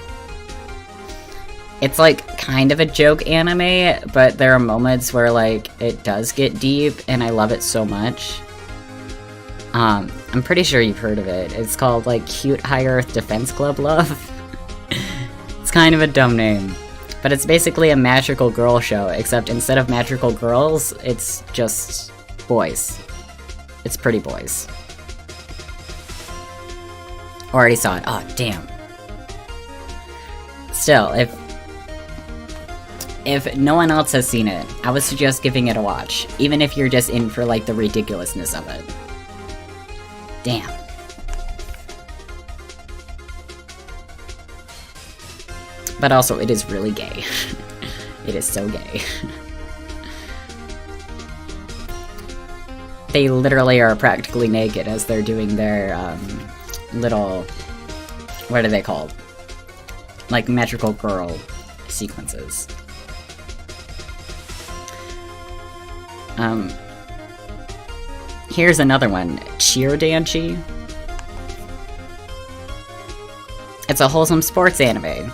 It's like kind of a joke anime, but there are moments where like it does get deep and I love it so much. I'm pretty sure you've heard of it. It's called like Cute High Earth Defense Club Love. It's kind of a dumb name. But it's basically a magical girl show, except instead of magical girls, it's just boys. It's pretty boys. Already saw it. Oh, damn. Still, if no one else has seen it, I would suggest giving it a watch, even if you're just in for like the ridiculousness of it. Damn. But also, it is really gay. It is so gay. They literally are practically naked as they're doing their, little... what are they called? Like, magical girl sequences. Here's another one. Cheerdanchi. It's a wholesome sports anime.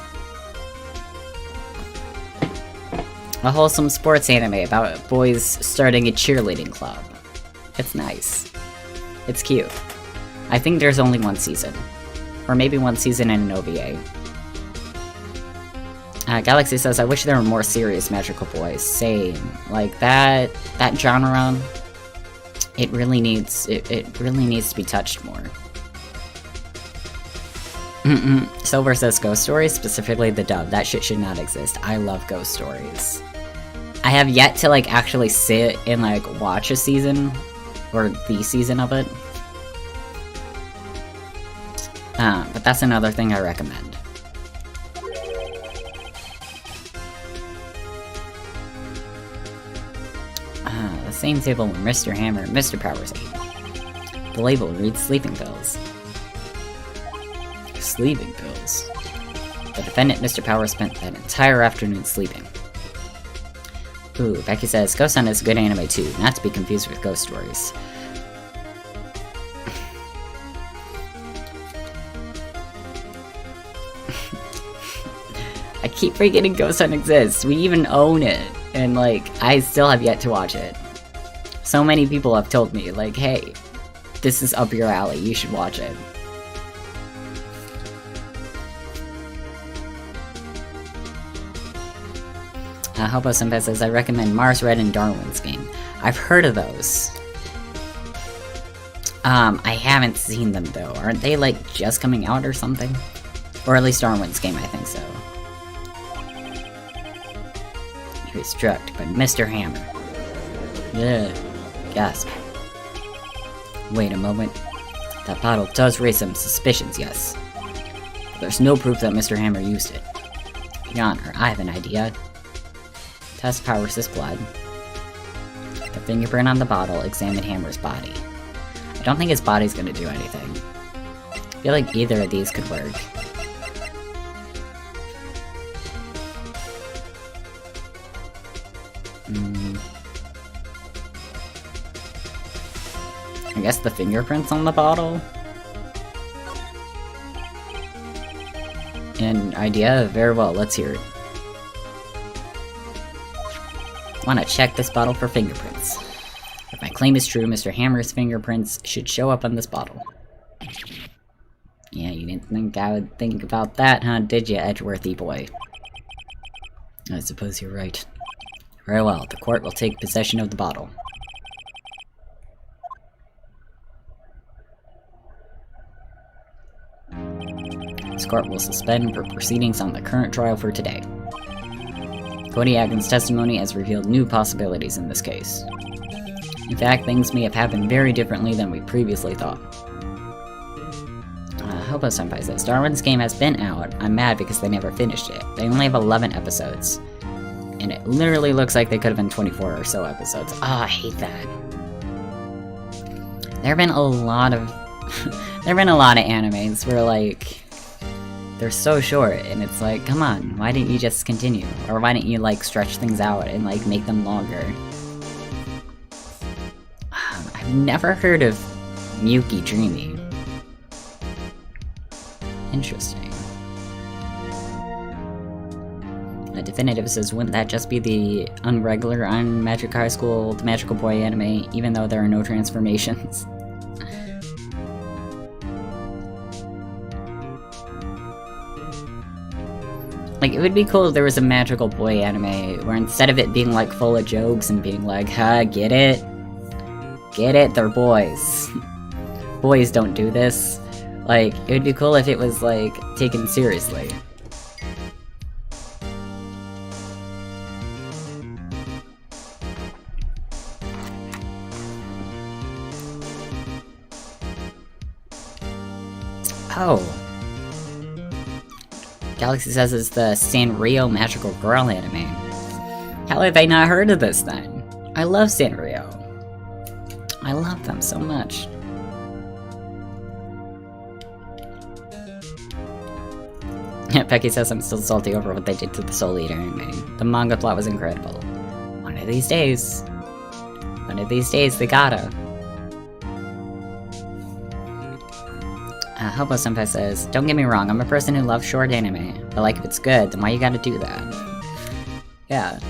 A wholesome sports anime about boys starting a cheerleading club. It's nice. It's cute. I think there's only one season. Or maybe one season and an OVA. Galaxy says, I wish there were more serious magical boys. Same. Like, that genre, it really needs to be touched more. Silver says, Ghost Stories, specifically the dub. That shit should not exist. I love Ghost Stories. I have yet to, like, actually sit and, like, watch a season, or the season of it. But that's another thing I recommend. The same table where Mr. Hammer and Mr. Powers ate. The label reads sleeping pills. Sleeping pills. The defendant, Mr. Powers, spent that entire afternoon sleeping. Ooh, Becky says, Ghost Hunt is a good anime too, not to be confused with Ghost Stories. I keep forgetting Ghost Hunt exists. We even own it. And, like, I still have yet to watch it. So many people have told me, like, hey, this is up your alley, you should watch it. Hobo Senpai says, I recommend Mars Red and Darwin's Game. I've heard of those. I haven't seen them, though. Aren't they, like, just coming out or something? Or at least Darwin's Game, I think so. He was struck by Mr. Hammer. Yeah. Gasp. Wait a moment. That bottle does raise some suspicions, yes. But there's no proof that Mr. Hammer used it. Your Honor, I have an idea. Test Powers' blood. The fingerprint on the bottle, examine Hammer's body. I don't think his body's gonna do anything. I feel like either of these could work. I guess the fingerprints on the bottle? An idea? Very well, let's hear it. Want to check this bottle for fingerprints. If my claim is true, Mr. Hammer's fingerprints should show up on this bottle. Yeah, you didn't think I would think about that, huh, did you, Edgeworthy boy? I suppose you're right. Very well, the court will take possession of the bottle. This court will suspend for proceedings on the current trial for today. Cody Agon's testimony has revealed new possibilities in this case. In fact, things may have happened very differently than we previously thought. Hobo-senpai says, Darwin's game has been out. I'm mad because they never finished it. They only have 11 episodes. And it literally looks like they could have been 24 or so episodes. I hate that. There have been a lot of... there have been a lot of animes where, like... they're so short, and it's like, come on, why didn't you just continue? Or why didn't you, like, stretch things out and, like, make them longer? I've never heard of Miyuki Dreamy. Interesting. Definitive says, wouldn't that just be the unregular on Magic High School, the Magical Boy anime, even though there are no transformations? Like, it would be cool if there was a Magical Boy anime where instead of it being, like, full of jokes and being like, huh, get it? Get it? They're boys. Boys don't do this. Like, it would be cool if it was, like, taken seriously. Oh. Galaxy says it's the Sanrio Magical Girl anime. How have I not heard of this then? I love Sanrio. I love them so much. Becky says I'm still salty over what they did to the Soul Eater anime. The manga plot was incredible. One of these days. One of these days, they gotta. Hobo-senpai says, don't get me wrong, I'm a person who loves short anime, but like if it's good, then why you gotta do that? Yeah.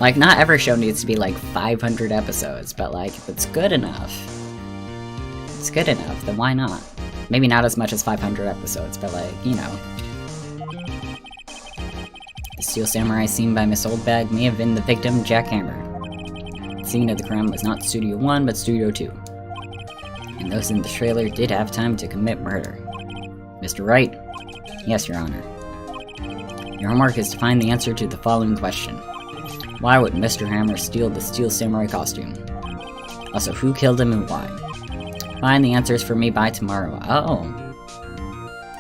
Like, not every show needs to be like 500 episodes, but like, if it's good enough, then why not? Maybe not as much as 500 episodes, but like, you know. The Steel Samurai scene by Miss Oldbag may have been the victim, Jackhammer. The scene of the crime was not Studio 1, but Studio 2. And those in the trailer did have time to commit murder. Mr. Wright? Yes, Your Honor. Your homework is to find the answer to the following question. Why would Mr. Hammer steal the Steel Samurai costume? Also, who killed him and why? Find the answers for me by tomorrow. Oh.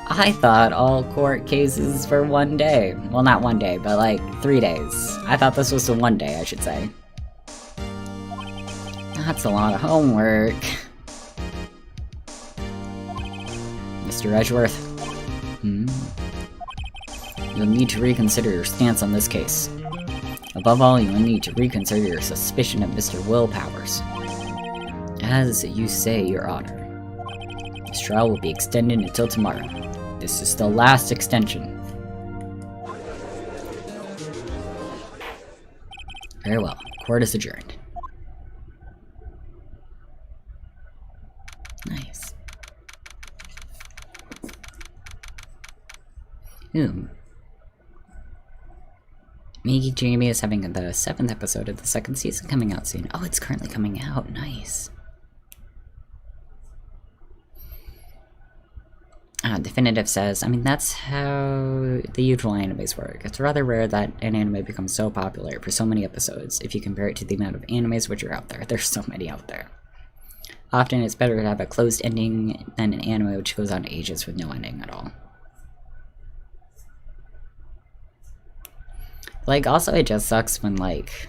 I thought all court cases for one day. Well, not one day, but like 3 days. I thought this was the one day, I should say. That's a lot of homework. Mr. Edgeworth. You'll need to reconsider your stance on this case. Above all, you'll need to reconsider your suspicion of Mr. Will Powers. As you say, Your Honor. This trial will be extended until tomorrow. This is the last extension. Very well. Court is adjourned. Nice. Ooh. Miyuki Jamie is having the 7th episode of the 2nd season coming out soon. Oh, it's currently coming out. Nice. Definitive says, I mean, that's how the usual animes work. It's rather rare that an anime becomes so popular for so many episodes if you compare it to the amount of animes which are out there. There's so many out there. Often it's better to have a closed ending than an anime which goes on ages with no ending at all. Like, also it just sucks when, like,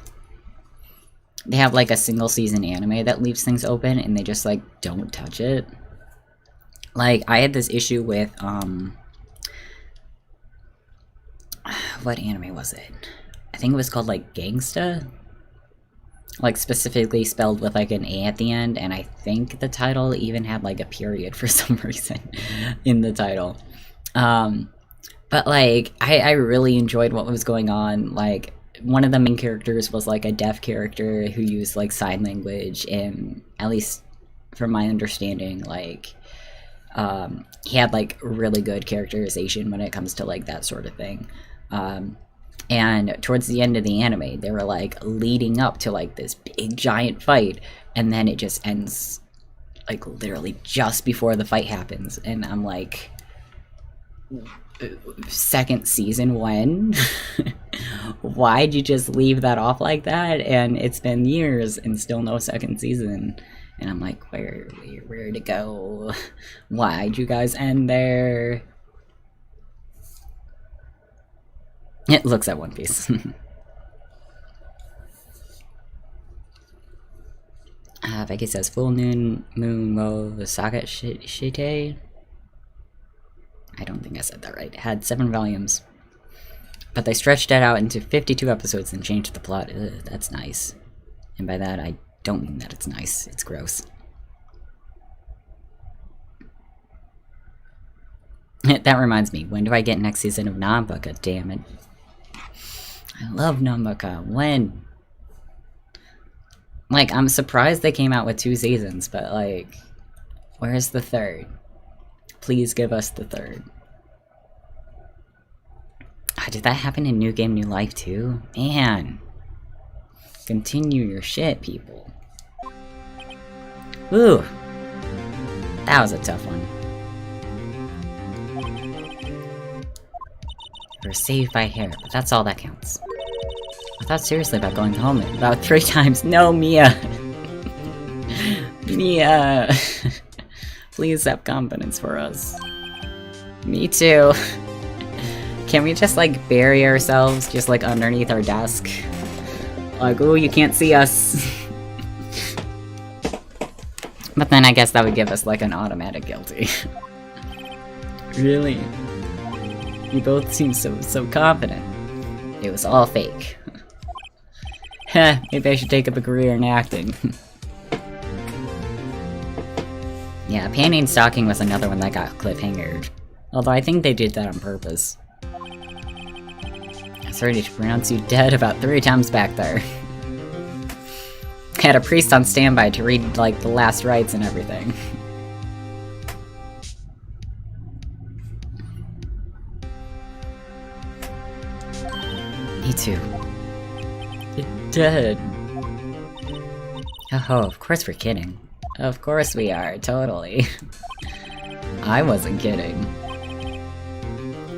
they have, like, a single season anime that leaves things open and they just, like, don't touch it. Like, I had this issue with, what anime was it? I think it was called, like, Gangsta? like specifically spelled with like an A at the end, and I think the title even had like a period for some reason in the title. But like I really enjoyed what was going on. Like one of the main characters was like a deaf character who used like sign language, and at least from my understanding, like he had like really good characterization when it comes to like that sort of thing. And towards the end of the anime, they were like leading up to like this big giant fight, and then it just ends like literally just before the fight happens, and I'm like, second season when? Why'd you just leave that off like that? And it's been years and still no second season. And I'm like, where to go? Why'd you guys end there? It looks at One Piece. Becky says, full moon wo saga shite? I don't think I said that right. It had 7 volumes. But they stretched it out into 52 episodes and changed the plot. Ugh, that's nice. And by that, I don't mean that it's nice. It's gross. That reminds me, when do I get next season of Nanbaka? Damn it. I love Nanbaka. When? Like, I'm surprised they came out with 2 seasons, but like, where's the 3rd? Please give us the 3rd. Did that happen in New Game New Life too? Man. Continue your shit, people. Ooh. That was a tough one. We're saved by hair, but that's all that counts. I thought seriously about going home about 3 times. No, Mia! Mia! Please have confidence for us. Me too. Can we just like bury ourselves just like underneath our desk? Like, ooh, you can't see us. But then I guess that would give us like an automatic guilty. Really? You both seem so confident. It was all fake. Heh, maybe I should take up a career in acting. Yeah, panty and stocking was another one that got cliffhangered. Although I think they did that on purpose. I was ready to pronounce you dead about 3 times back there. Had a priest on standby to read, like, the last rites and everything. Me too. You're dead. Oh, of course we're kidding. Of course we are, totally. I wasn't kidding.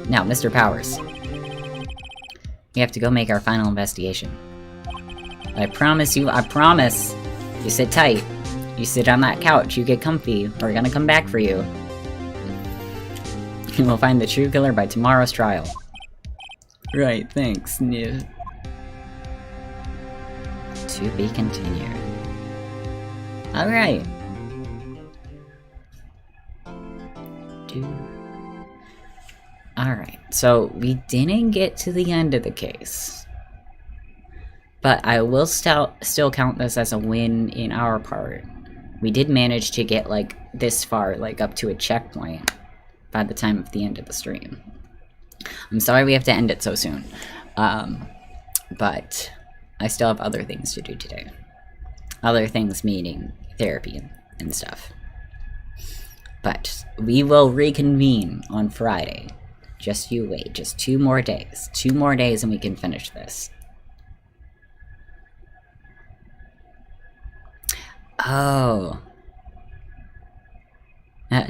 Now, Mr. Powers. We have to go make our final investigation. I promise you, I promise! You sit tight. You sit on that couch, you get comfy. We're gonna come back for you. We'll find the true killer by tomorrow's trial. Right, thanks, Niv. To be continued. Alright. Alright, so we didn't get to the end of the case. But I will still count this as a win in our part. We did manage to get, like, this far, like, up to a checkpoint by the time of the end of the stream. I'm sorry we have to end it so soon. But I still have other things to do today. Other things meaning therapy and stuff. But we will reconvene on Friday. Just you wait. Just 2 more days. 2 more days and we can finish this. Oh.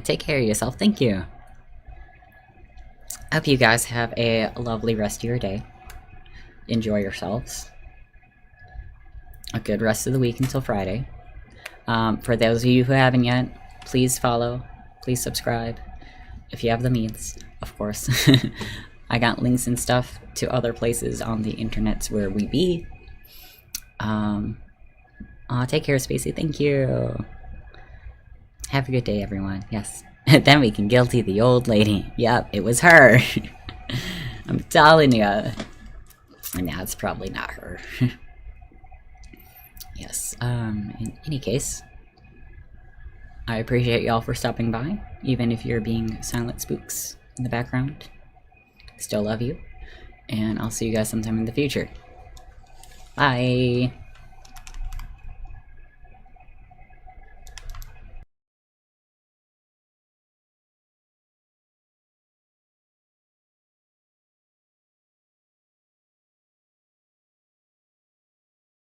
Take care of yourself. Thank you. I hope you guys have a lovely rest of your day. Enjoy yourselves. A good rest of the week until Friday. For those of you who haven't yet, please follow. Please subscribe. If you have the means, of course. I got links and stuff to other places on the internets where we be. Take care, Spacey. Thank you. Have a good day, everyone. Yes. Then we can guilty the old lady. Yep, it was her. I'm telling ya. And now it's probably not her. Yes, in any case, I appreciate y'all for stopping by, even if you're being silent spooks in the background. Still love you, and I'll see you guys sometime in the future. Bye!